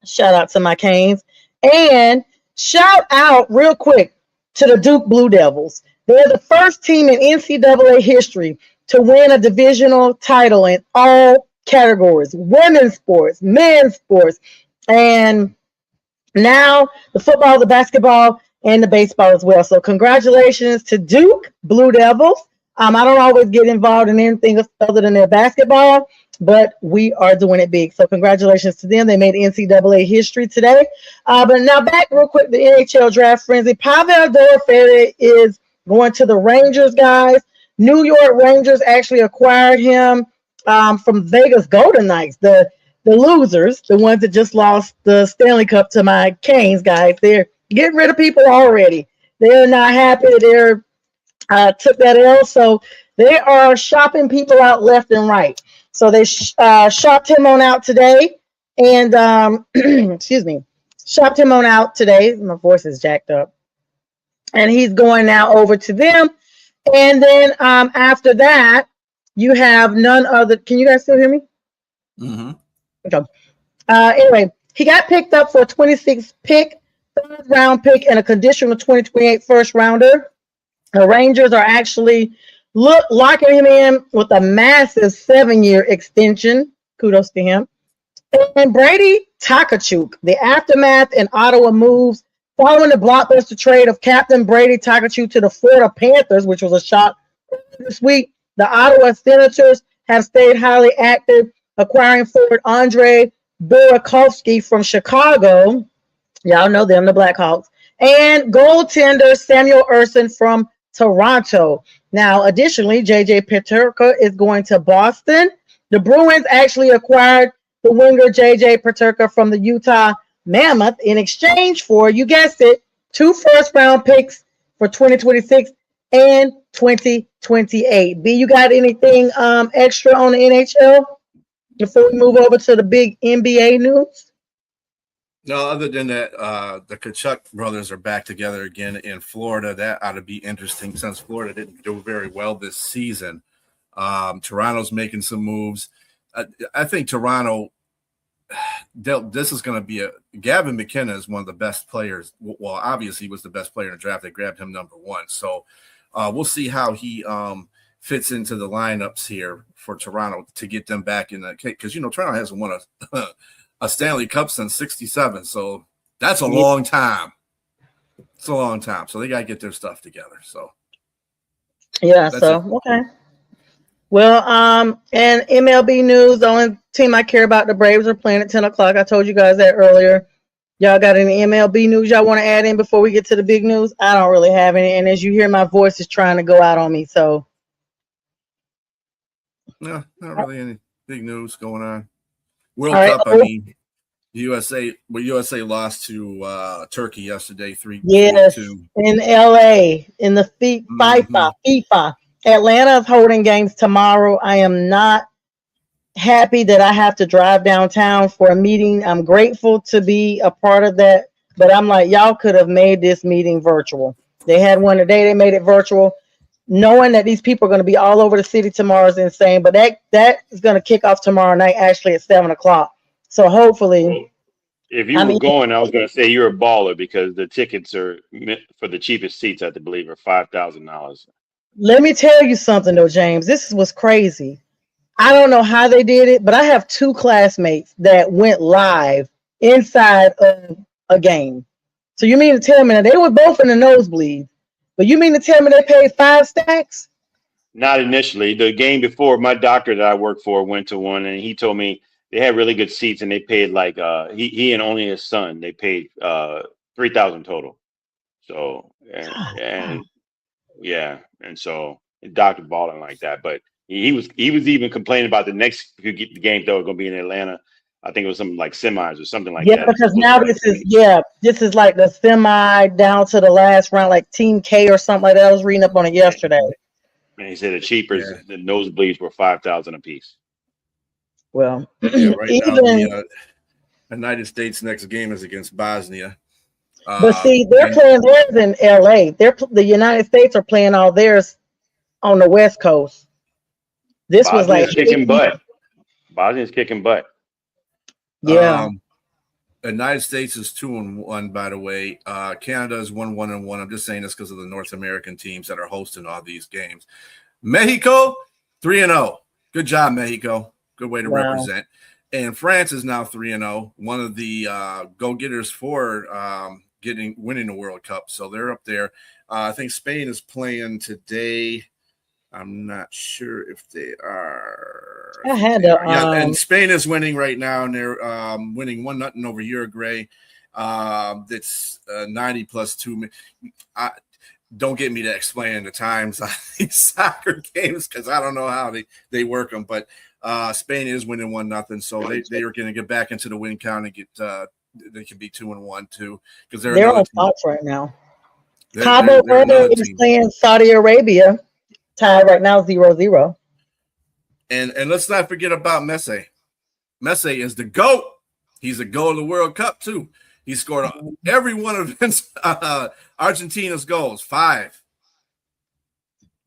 shout out to my Canes. And shout out real quick to the Duke Blue Devils. They're the first team in NCAA history to win a divisional title in all categories: women's sports, men's sports, and now the football, the basketball, and the baseball as well. So congratulations to Duke Blue Devils. I don't always get involved in anything other than their basketball, but we are doing it big. So congratulations to them. They made NCAA history today. But now back real quick, the NHL draft frenzy. Pavel Dorofei is going to the Rangers, guys. New York Rangers actually acquired him from Vegas Golden Knights, the losers, the ones that just lost the Stanley Cup to my Canes, guys. They're getting rid of people already. They're not happy that they're took that L. So They are shopping people out left and right. So they shopped him on out today, and excuse me, shopped him on out today. My voice is jacked up, and he's going now over to them. And then after that, you have none other. Can you guys still hear me? Mm-hmm. Okay. Anyway, he got picked up for a 26 pick, third round pick, and a conditional 2028 first rounder. The Rangers are actually locking him in with a massive 7-year extension. Kudos to him. And Brady Tkachuk, the aftermath and Ottawa moves following the blockbuster trade of Captain Brady Tkachuk to the Florida Panthers, which was a shock this week. The Ottawa Senators have stayed highly active, acquiring forward Andre Burakovsky from Chicago. Y'all know them, the Blackhawks. And goaltender Samuel Ersson from Toronto. Now, additionally, J.J. Peterka is going to Boston. The Bruins actually acquired the winger J.J. Peterka from the Utah Mammoth in exchange for, you guessed it, 2 first-round picks for 2026 and 2028. B, you got anything extra on the NHL before we move over to the big NBA news? No, other than that, the Tkachuk brothers are back together again in Florida. That ought to be interesting since Florida didn't do very well this season. Toronto's making some moves. I think Toronto, this is going to be Gavin McKenna is one of the best players. Well, obviously he was the best player in the draft. They grabbed him number 1. So we'll see how he fits into the lineups here for Toronto to get them back in the – because, Toronto hasn't won a Stanley Cup since 67. So that's a long time. It's a long time. So they got to get their stuff together. So, yeah. So, okay. Well, and MLB news, the only team I care about, the Braves, are playing at 10 o'clock. I told you guys that earlier. Y'all got any MLB news y'all want to add in before we get to the big news? I don't really have any. And as you hear, my voice is trying to go out on me. So, no, not really any big news going on. World Cup, I mean, USA lost to Turkey yesterday, 3-2. Yes, in LA, in the FIFA. Atlanta is holding games tomorrow. I am not happy that I have to drive downtown for a meeting. I'm grateful to be a part of that, but I'm like, y'all could have made this meeting virtual. They had one today, they made it virtual. Knowing that these people are going to be all over the city tomorrow is insane, but that is going to kick off tomorrow night, actually at 7 o'clock. So hopefully, if you were going, I was going to say you're a baller because the tickets are for the cheapest seats, I believe, are $5,000. Let me tell you something though, James. This was crazy. I don't know how they did it, but I have 2 classmates that went live inside of a game. So you mean to tell me that they were both in the nosebleed? But you mean to tell me they paid 5 stacks? Not initially. The game before, my doctor that I work for went to one, and he told me they had really good seats, and they paid like he and only his son. They paid $3,000 total. So and yeah, and so doctor balling like that. But he was even complaining about the next game that was going to be in Atlanta. I think it was something like semis or something like that. Yeah, because now this is like the semi down to the last round, like Team K or something like that. I was reading up on it yesterday. And he said the cheapest, the nosebleeds were $5,000 a piece. Well, right now the United States' next game is against Bosnia. But see, they're playing theirs in LA. The United States are playing all theirs on the West Coast. This was like kicking butt. Bosnia's kicking butt. Yeah. The United States is 2-1, by the way. Canada is 1-1. I'm just saying this because of the North American teams that are hosting all these games. Mexico 3-0. Good job, Mexico. Good way to represent. And France is now 3-0. One of the go-getters for winning the World Cup. So they're up there. I think Spain is playing today. I'm not sure if they are. And Spain is winning right now, and they're winning 1-0 over Uruguay. That's 90+2. Don't get me to explain the times on these soccer games because I don't know how they work them. But Spain is winning 1-0, so they are going to get back into the win count and get. They can be 2-1 too because they're on top right now. Cabo Verde is playing Saudi Arabia. tied right now 0-0. And let's not forget about Messi. Messi is the GOAT. He's a GOAT of the World Cup too. He scored every one of Argentina's goals, 5.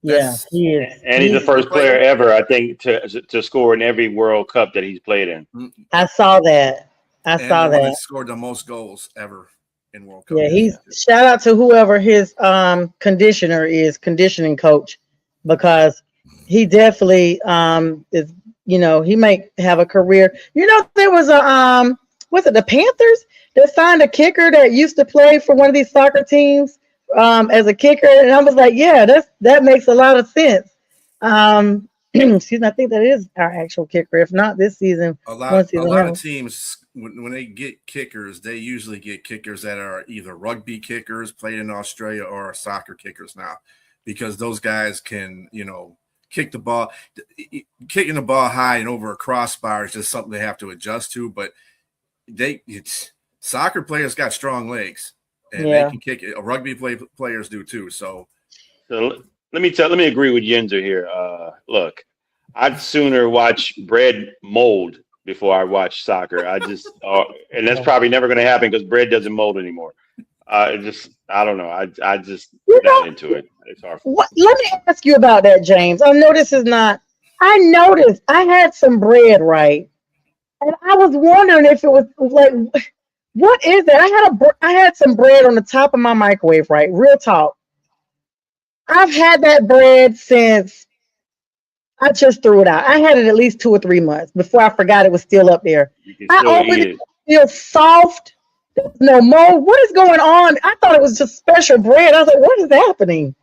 Yeah, he is. And he's the first player ever, I think, to score in every World Cup that he's played in. I saw that. I saw that. He scored the most goals ever in World Cup. Yeah, he's shout out to whoever his conditioner is, conditioning coach, because he definitely is, you know, he might have a career. You know, there was a was it the Panthers that signed a kicker that used to play for one of these soccer teams as a kicker, and I was like, yeah, that makes a lot of sense. Excuse me, I think that is our actual kicker. If not this season, a lot of teams when they get kickers, they usually get kickers that are either rugby kickers played in Australia or soccer kickers now, because those guys can, you know, kick the ball. Kicking the ball high and over a crossbar is just something they have to adjust to. But soccer players got strong legs, and they can kick it. Rugby players do too. So let me agree with Yenzer here. Look, I'd sooner watch bread mold before I watch soccer. I just and that's probably never going to happen because bread doesn't mold anymore. I don't know. I just not into it. It's hard. Let me ask you about that, James. I know this is not. I noticed I had some bread, right, and I was wondering if it was like, what is it? I had some bread on the top of my microwave, right? Real talk. I've had that bread since I just threw it out. I had it at least 2 or 3 months before I forgot it was still up there. I opened it, feels soft. There's no mold. What is going on? I thought it was just special bread. I was like, what is happening?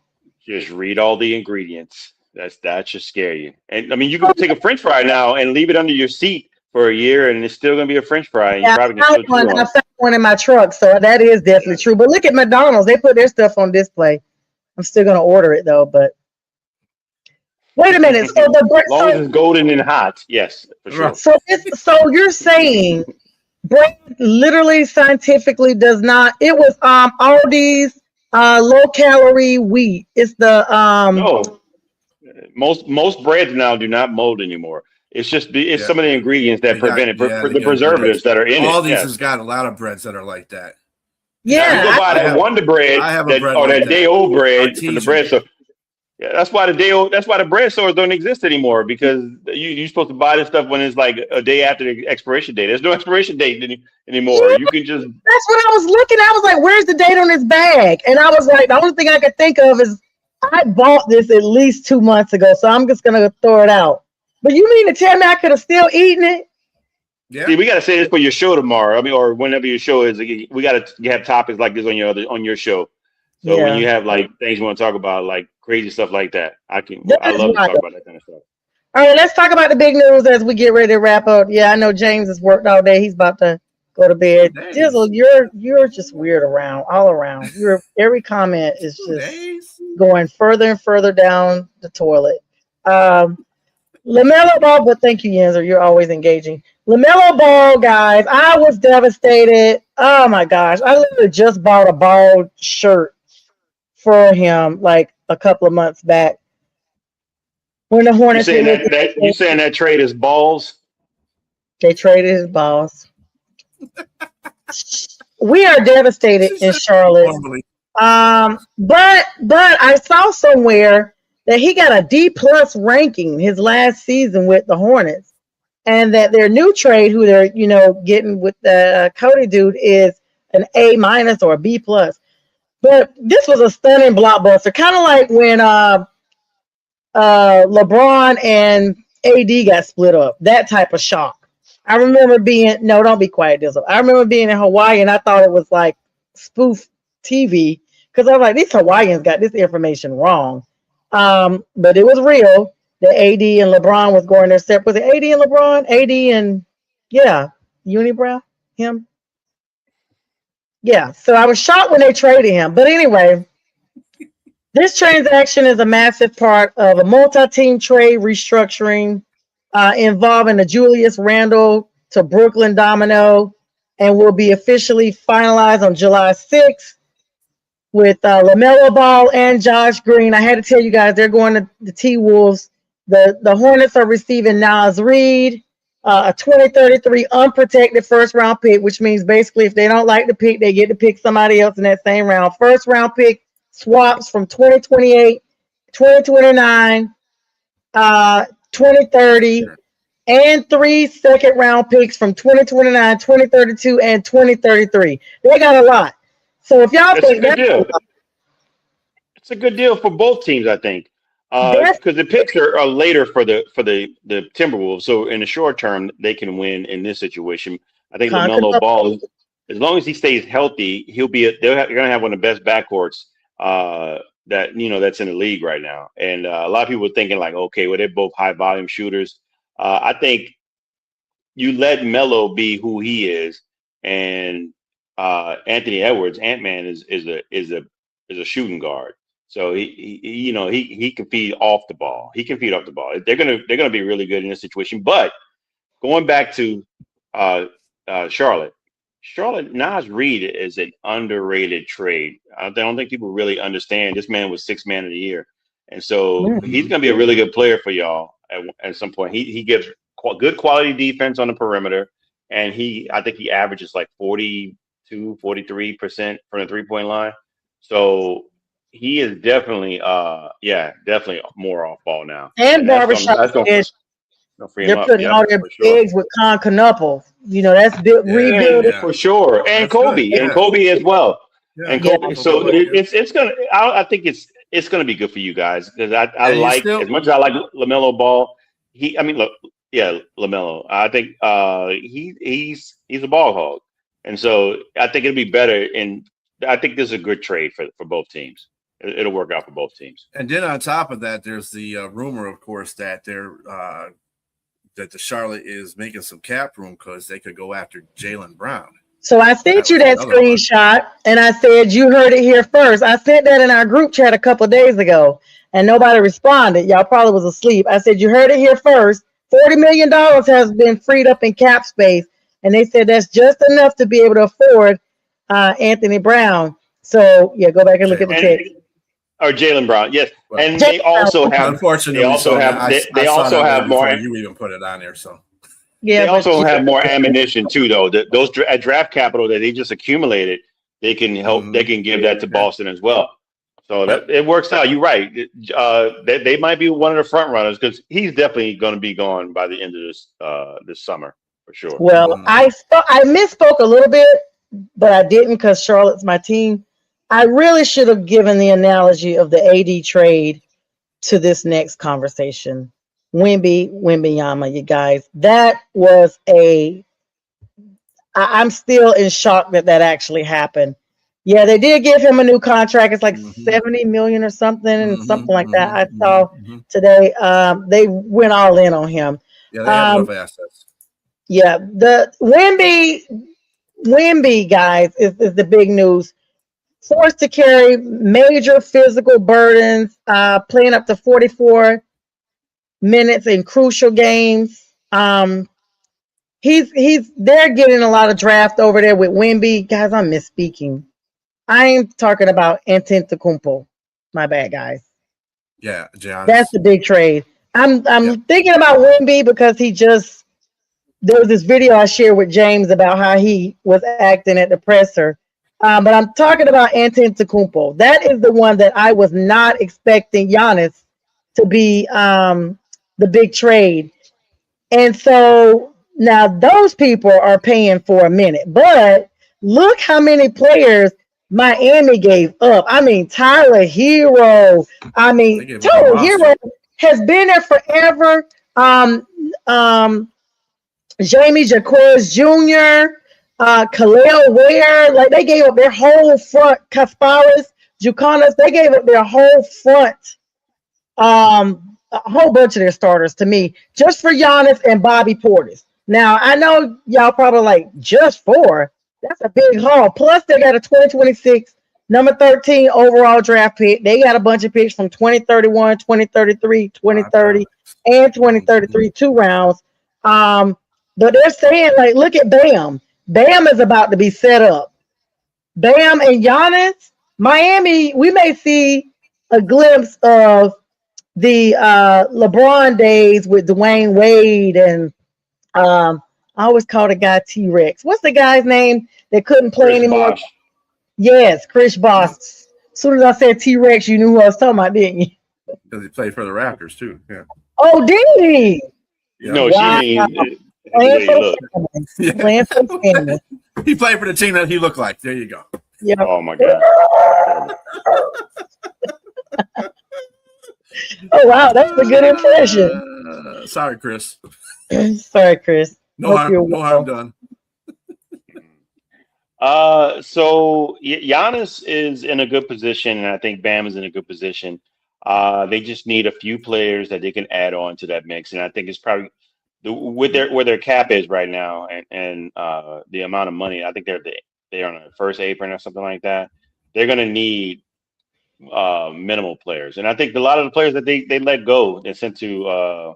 Just read all the ingredients. That should scare you. And I mean, you can take a French fry now and leave it under your seat for a year, and it's still going to be a French fry. And yeah, I found one in my truck, so that is definitely true. But look at McDonald's; they put their stuff on display. I'm still going to order it though, but wait a minute. So as long as it's golden and hot, yes, for sure. So you're saying bread literally scientifically does not? It was Aldi's low calorie wheat. It's the no. Most breads now do not mold anymore. It's just some of the ingredients that prevent it, for the preservatives that are in it. All these has got a lot of breads that are like that. Yeah, you go buy that Wonder Bread, that day-old bread from the bread store. Yeah, that's why the bread stores don't exist anymore, because you're supposed to buy this stuff when it's like a day after the expiration date. There's no expiration date anymore. You can just. That's what I was looking at. I was like, "Where's the date on this bag?" And I was like, the only thing I could think of is I bought this at least 2 months ago, so I'm just gonna throw it out. But you mean to tell me I could have still eaten it? Yeah. See, we got to say this for your show tomorrow. I mean, or whenever your show is, we got to have topics like this on your show. So when you have like things you want to talk about, like crazy stuff like that, I love to talk about that kind of stuff. All right, let's talk about the big news as we get ready to wrap up. Yeah, I know James has worked all day. He's about to go to bed. Dizzle, you're just weird all around. Every comment is just going further and further down the toilet. LaMelo Ball, but thank you, Yenzer. You're always engaging. LaMelo Ball, guys, I was devastated. Oh my gosh, I literally just bought a Ball shirt for him like a couple of months back. When the Hornets, you saying that trade is balls? They traded his balls. We are devastated in Charlotte. But I saw somewhere that he got a D+ ranking his last season with the Hornets, and that their new trade, who they're getting with the Cody dude, is an A- or a B+. But this was a stunning blockbuster, kind of like when LeBron and AD got split up. That type of shock. I remember don't be quiet, Dizzle. I remember being in Hawaii and I thought it was like spoof TV, because I was like, these Hawaiians got this information wrong. But it was real. The AD and LeBron was going their separate. Was it AD and LeBron? AD and Unibrow? Him? Yeah. So I was shocked when they traded him. But anyway, this transaction is a massive part of a multi-team trade restructuring involving the Julius Randle to Brooklyn domino, and will be officially finalized on July 6th. with LaMelo Ball and Josh Green. I had to tell you guys they're going to the T-Wolves. The Hornets are receiving Nas Reed, a 2033 unprotected first-round pick, which means basically if they don't like the pick, they get to pick somebody else in that same round. First-round pick swaps from 2028, 2029, 2030, and 3 second-round picks from 2029, 2032, and 2033. They got a lot. So if y'all That's a think good that's a deal. lot, It's a good deal for both teams, I think, that's because the picks are later for the Timberwolves. So in the short term, they can win in this situation. I think LaMelo Ball, as long as he stays healthy, he'll be. They're going to have one of the best backcourts that that's in the league right now. And a lot of people are thinking like, okay, well they're both high volume shooters. I think you let Melo be who he is, and Anthony Edwards, Ant-Man, is a shooting guard. So he can feed off the ball. He can feed off the ball. They're gonna be really good in this situation. But going back to Charlotte, Nas Reed is an underrated trade. I don't think people really understand. This man was 6th man of the year, and so he's gonna be a really good player for y'all at some point. He gives good quality defense on the perimeter, and I think he averages like 42, 43% from the 3-point line. So he is definitely definitely more off ball now. and barbershop. Don't free him They're up. putting all their eggs with Con Knuckle. That's rebuilding. For sure. And That's Kobe. good. And Kobe as well. Yeah. And Kobe. So it's gonna I think it's gonna be good for you guys, because I like as much as I like LaMelo Ball, LaMelo. I think he's a ball hog. And so I think it'll be better, and I think this is a good trade for both teams. It'll work out for both teams. And then on top of that, there's the rumor, of course, that that the Charlotte is making some cap room because they could go after Jaylen Brown. So I sent you that screenshot, and I said you heard it here first. I sent that in our group chat a couple of days ago, and nobody responded. Y'all probably was asleep. I said you heard it here first. $40 million has been freed up in cap space, and they said that's just enough to be able to afford Anthony Brown. So yeah, go back and look at the text. Or Jaylen Brown, yes, and they also have. Unfortunately, they also have more. You even put it on there, so yeah. They also have more ammunition too, though. Those draft capital that they just accumulated, they can help. They can give that to Boston as well. So that it works out. You're right. They might be one of the front runners, because he's definitely going to be gone by the end of this summer for sure. Well, I misspoke a little bit, but I didn't, because Charlotte's my team. I really should have given the analogy of the AD trade to this next conversation. Wembanyama, you guys. That was I'm still in shock that actually happened. Yeah, they did give him a new contract. It's like $70 million or something, something like that. I saw today. They went all in on him. Yeah, they have enough assets. Yeah, the Wemby guys is the big news. Forced to carry major physical burdens, playing up to 44 minutes in crucial games. They're getting a lot of draft over there with Wemby. Guys, I'm misspeaking. I'm talking about Antetokounmpo. My bad, guys. Yeah, Giannis. That's the big trade. I'm thinking about Wemby because there was this video I shared with James about how he was acting at the presser. But I'm talking about Antetokounmpo. That is the one that I was not expecting Giannis to be the big trade. And so now those people are paying for a minute. But look how many players Miami gave up. I mean, Tyler Hero. Tyler Hero has been there forever. Jamie Jaquez Jr., Khalil Ware, like they gave up their whole front. Kasparis, Jukanis, they gave up their whole front. A whole bunch of their starters to me, just for Giannis and Bobby Portis. Now I know y'all probably like just 4. That's a big haul. Plus they got a 2026 number 13 overall draft pick. They got a bunch of picks from 2031, 2033, 2030, and 2033, 2 rounds. But they're saying, like, look at Bam. Bam is about to be set up. Bam and Giannis, Miami, we may see a glimpse of the LeBron days with Dwayne Wade and I always call the guy T Rex. What's the guy's name that couldn't play Chris anymore? Bosh. Yes, Chris Bosh. As soon as I said T Rex, you knew who I was talking about, didn't you? Because he played for the Raptors too. Yeah. Oh, did he? Yep. No, she Wow. means the Playing way for he the looked. family. Yeah. Playing for the family. He played for the team that he looked like. There you go. Yep. Oh my God. Oh, wow. That's a good impression. Sorry, Chris. Sorry, Chris. No Hope harm. you're No well. harm done. So Giannis is in a good position, and I think Bam is in a good position. They just need a few players that they can add on to that mix, and I think it's probably with their where their cap is right now, and the amount of money. I think they're on the first apron or something like that. They're going to need minimal players, and I think a lot of the players that they let go and sent to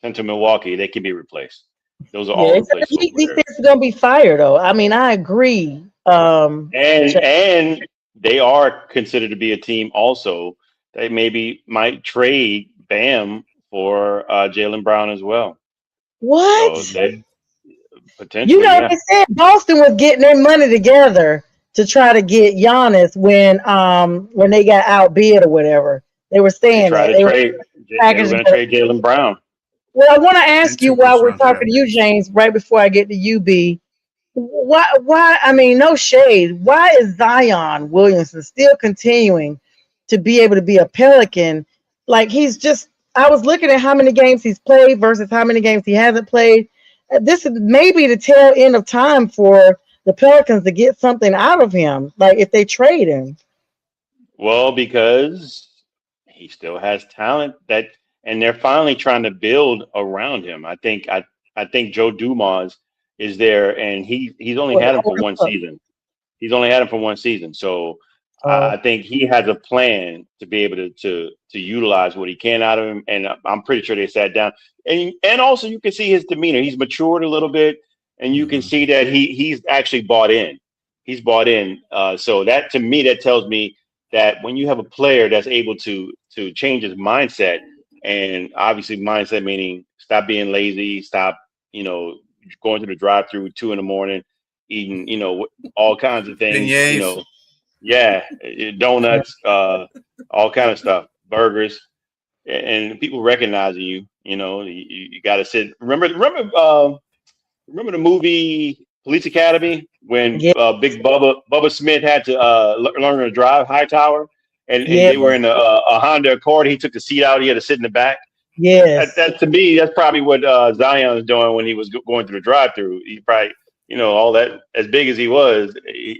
Milwaukee, they can be replaced. Those are all Yeah, replaceable he players. thinks he's gonna be fired though. I mean, I agree. And they are considered to be a team also that maybe might trade Bam for Jalen Brown as well. So What? they You potentially, know, yeah, they said Boston was getting their money together to try to get Giannis when they got outbid or whatever. They were they saying try that to they were trade. They were packaging going to it. trade Jalen Brown. Well, I want to And ask you two while first we're round talking draft to you, picks. James, right before I get to UB. Why? I mean, no shade. Why is Zion Williamson still continuing to be able to be a Pelican? Like he's just. I was looking at how many games he's played versus how many games he hasn't played. This is maybe the tail end of time for the Pelicans to get something out of him. Like if they trade him. Well, because he still has talent and they're finally trying to build around him. I think Joe Dumas is there, and he's only What, had him for hold one up. season. He's only had him for one season, so I Oh, think he has a plan to be able to utilize what he can out of him. And I'm pretty sure they sat down, and also you can see his demeanor. He's matured a little bit, and you can Mm-hmm. see that he's actually bought in. He's bought in. So that to me that tells me that when you have a player that's able to change his mindset, and obviously mindset meaning stop being lazy, stop you know going to the drive-through 2 in the morning, eating all kinds of things, Beignets. yeah, donuts, all kind of stuff, burgers, and people recognizing you. You got to sit. Remember the movie Police Academy when yeah, Big Bubba Smith had to learn to drive Hightower, and yeah, they were Mm-hmm. in a Honda Accord. He took the seat out. He had to sit in the back. yes. To me, that's probably what Zion was doing when he was going through the drive-through. He probably, all that as big as he was,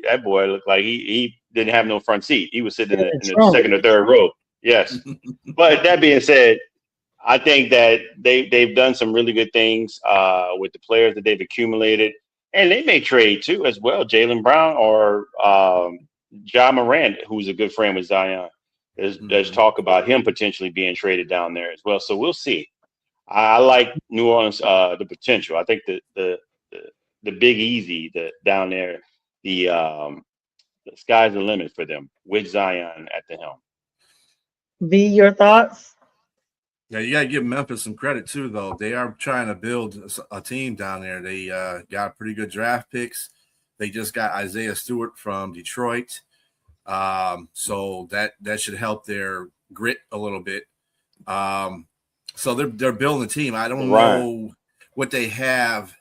that boy looked like he didn't have no front seat. He was sitting In in the the trunk. second or third row. Yes, but that being said, I think that they've done some really good things with the players that they've accumulated, and they may trade too as well. Jalen Brown or Ja Morant, who's a good friend with Zion. There's Mm-hmm. talk about him potentially being traded down there as well. So we'll see. I like New Orleans, the potential. I think the Big Easy, the down there, the sky's the limit for them with Zion at the helm. Be your thoughts. Yeah, you got to give Memphis some credit too, though. They are trying to build a team down there. They got pretty good draft picks. They just got Isaiah Stewart from Detroit, so that should help their grit a little bit. So they're building a team. I don't Ryan. know what they have,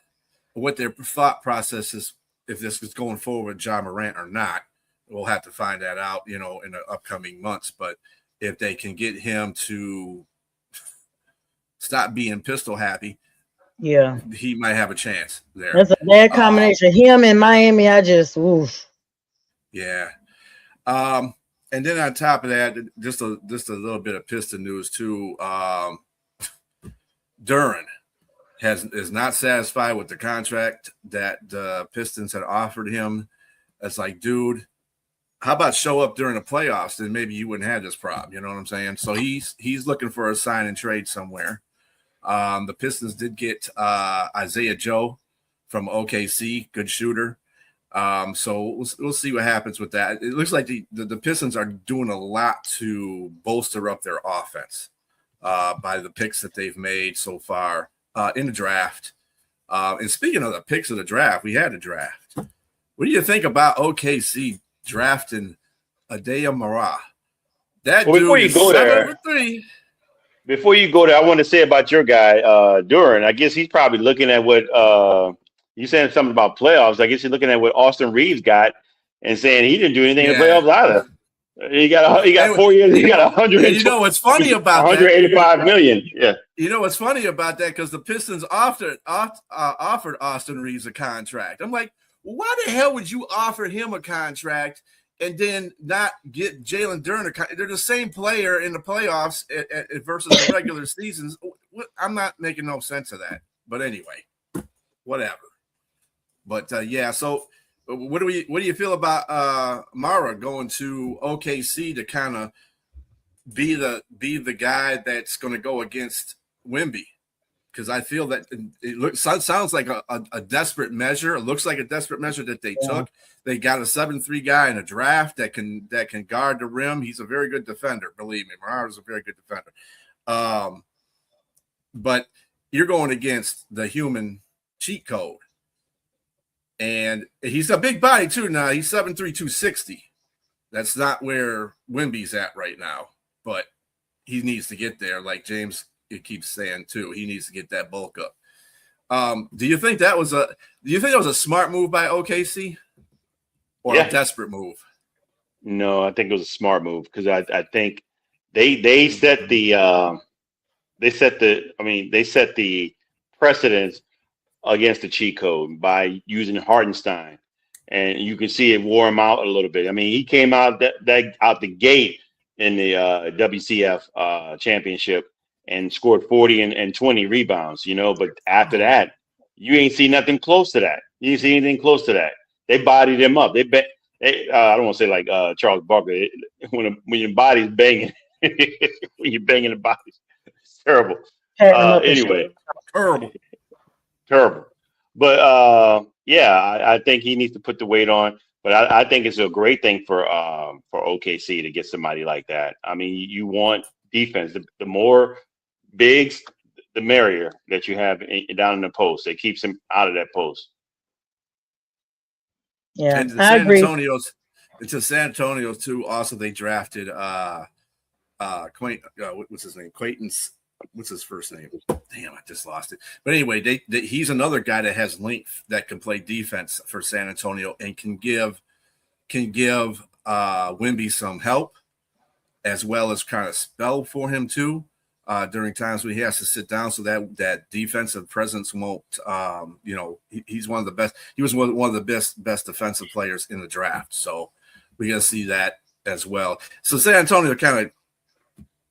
what their thought process is, if this is going forward, John Morant or not. We'll have to find that out, in the upcoming months. But if they can get him to stop being pistol happy, Yeah. he might have a chance there. That's a bad combination. Him and Miami, I just oof. Yeah. And then on top of that, just a little bit of Piston news too. Duran is not satisfied with the contract that the Pistons had offered him. It's like, dude, how about show up during the playoffs? Then maybe you wouldn't have this problem. You know what I'm saying? So he's looking for a sign and trade somewhere. The Pistons did get Isaiah Joe from OKC, good shooter. So we'll see what happens with that. It looks like the Pistons are doing a lot to bolster up their offense by the picks that they've made so far in the draft. And speaking of the picks of the draft, we had a draft. What do you think about OKC drafting Adea Mara? That well, before you go there, before you go there, I want to say about your guy, Duran. I guess he's probably looking at what you saying something about playoffs. I guess he's looking at what Austin Reeves got and saying he didn't do anything in the playoffs either. He got 4 years. He got 100. You know what's funny about 185 million. Yeah. You know what's funny about that? Because the Pistons offered Austin Reeves a contract. I'm like, well, why the hell would you offer him a contract and then not get Jalen Duren a contract? They're the same player in the playoffs versus the regular seasons. I'm not making no sense of that. But anyway, whatever. But yeah, so what do you feel about Mara going to OKC to kind of be the guy that's going to go against Wemby? Because I feel that it sounds like a desperate measure. It looks like a desperate measure that they took. They got a 7'3" guy in a draft that can guard the rim. He's a very good defender. Believe me, Mara's a very good defender. But you're going against the human cheat code. And he's a big body too now. He's 7'3", 260. That's not where Wemby's at right now. But he needs to get there, like James keeps saying too. He needs to get that bulk up. Do you think that was a smart move by OKC or a desperate move? No, I think it was a smart move because I think they set the precedence against the cheat code by using Hartenstein, and you can see it wore him out a little bit. I mean, he came out out the gate in the WCF championship and scored 40 and 20 rebounds, but after that, you ain't see nothing close to that. You didn't see anything close to that. They bodied him up. I don't want to say like Charles Barkley, when your body's banging, when you're banging the bodies, it's terrible. Anyway, terrible. But I think he needs to put the weight on. But I think it's a great thing for OKC to get somebody like that. I mean, you want defense. The more bigs, the merrier that you have down in the post. It keeps him out of that post. Yeah, and I agree. To San Antonio too. Also, they drafted what's his name? Quaintance. What's his first name? Damn, I just lost it. But anyway, he's another guy that has length that can play defense for San Antonio and can give Wemby some help as well as kind of spell for him too during times when he has to sit down so that defensive presence won't. He's one of the best. He was one of the best defensive players in the draft. So we got to see that as well. So San Antonio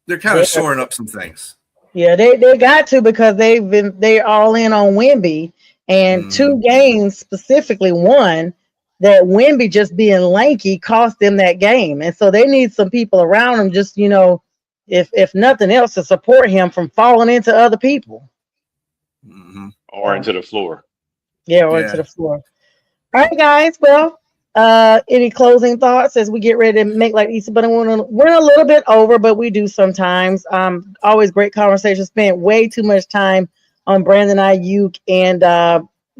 they're kind of shoring up some things. Yeah, they got to because they're all in on Wemby, and 2 games specifically, one that Wemby just being lanky cost them that game, and so they need some people around him, just if nothing else, to support him from falling into other people, or into the floor. Into the floor. All right, guys. Well, any closing thoughts as we get ready to make like Easter? But we're a little bit over, but we do sometimes. Always great conversation. Spent way too much time on Brandon Ayuk and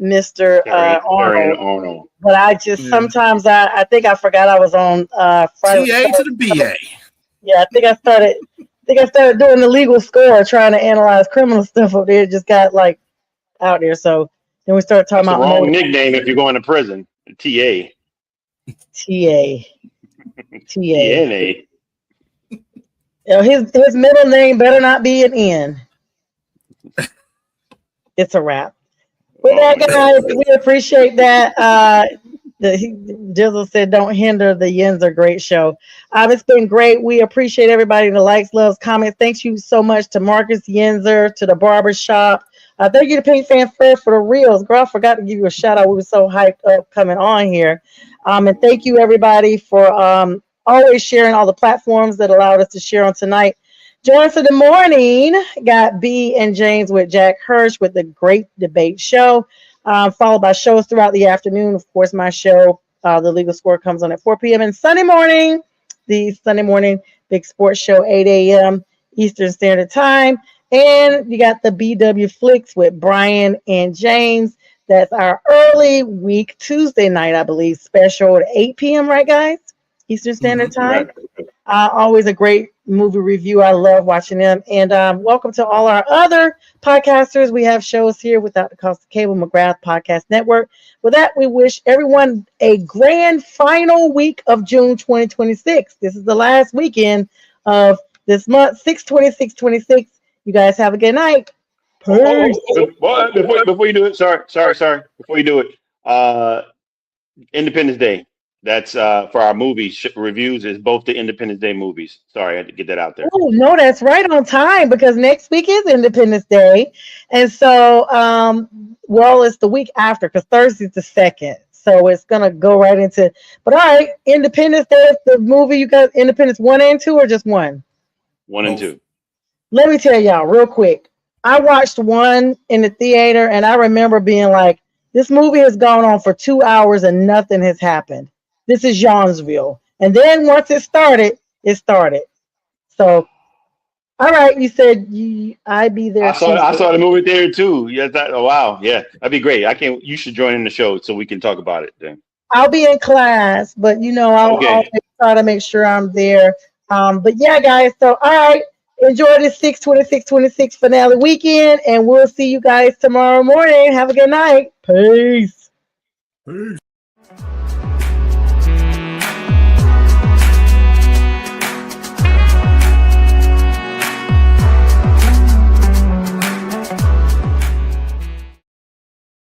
Mr. Arnold. But I just sometimes I think I forgot I was on Friday. TA to the BA. Yeah, I think I started doing the legal score, trying to analyze criminal stuff up there. It just got like out there. So then we started talking about the wrong nickname if you're going to prison. TA. TNA. His middle name better not be an N. It's a wrap. With that, guys, we appreciate that. Jizzle said, "Don't hinder the Yenzer great show." It's been great. We appreciate everybody that likes, loves, comments. Thank you so much to Marcus Yenzer, to the barbershop. Thank you to Pink Fan Fred for the reels. Girl, I forgot to give you a shout out. We were so hyped up coming on here. And thank you everybody for always sharing all the platforms that allowed us to share on tonight. Join us in the morning. Got B and James with Jack Hirsch with the Great Debate Show. followed by shows throughout the afternoon. Of course, my show, The Legal Score, comes on at 4 p.m. And Sunday morning, the Sunday morning big sports show, 8 a.m. Eastern Standard Time. And you got the BW Flicks with Brian and James. That's our early week Tuesday night, I believe, special at 8 p.m. Right, guys? Eastern Standard Time. Right. Always a great movie review. I love watching them. And welcome to all our other podcasters. We have shows here without the cost of cable, McGrath Podcast Network. With that, we wish everyone a grand final week of June 2026. This is the last weekend of this month, 6/26/26. You guys have a good night. Peace. Before you do it, sorry. Before you do it, Independence Day. That's for our movies reviews is both the Independence Day movies. Sorry, I had to get that out there. Oh, no, that's right on time because next week is Independence Day. And so, well, it's the week after because Thursday's the 2nd. So it's going to go right into, but all right, Independence Day is the movie. You got Independence 1 and 2 or just 1? 1 and 2. Let me tell y'all real quick. I watched 1 in the theater and I remember being like, this movie has gone on for 2 hours and nothing has happened. This is Johnsville. And then once it started, it started. So, all right, you said I'd be there. I saw the movie there too. Yeah, oh wow, yeah, that'd be great. You should join in the show so we can talk about it then. I'll be in class, but I'll always try to make sure I'm there. But yeah, guys. So all right, enjoy this 6/26/26 finale weekend, and we'll see you guys tomorrow morning. Have a good night. Peace.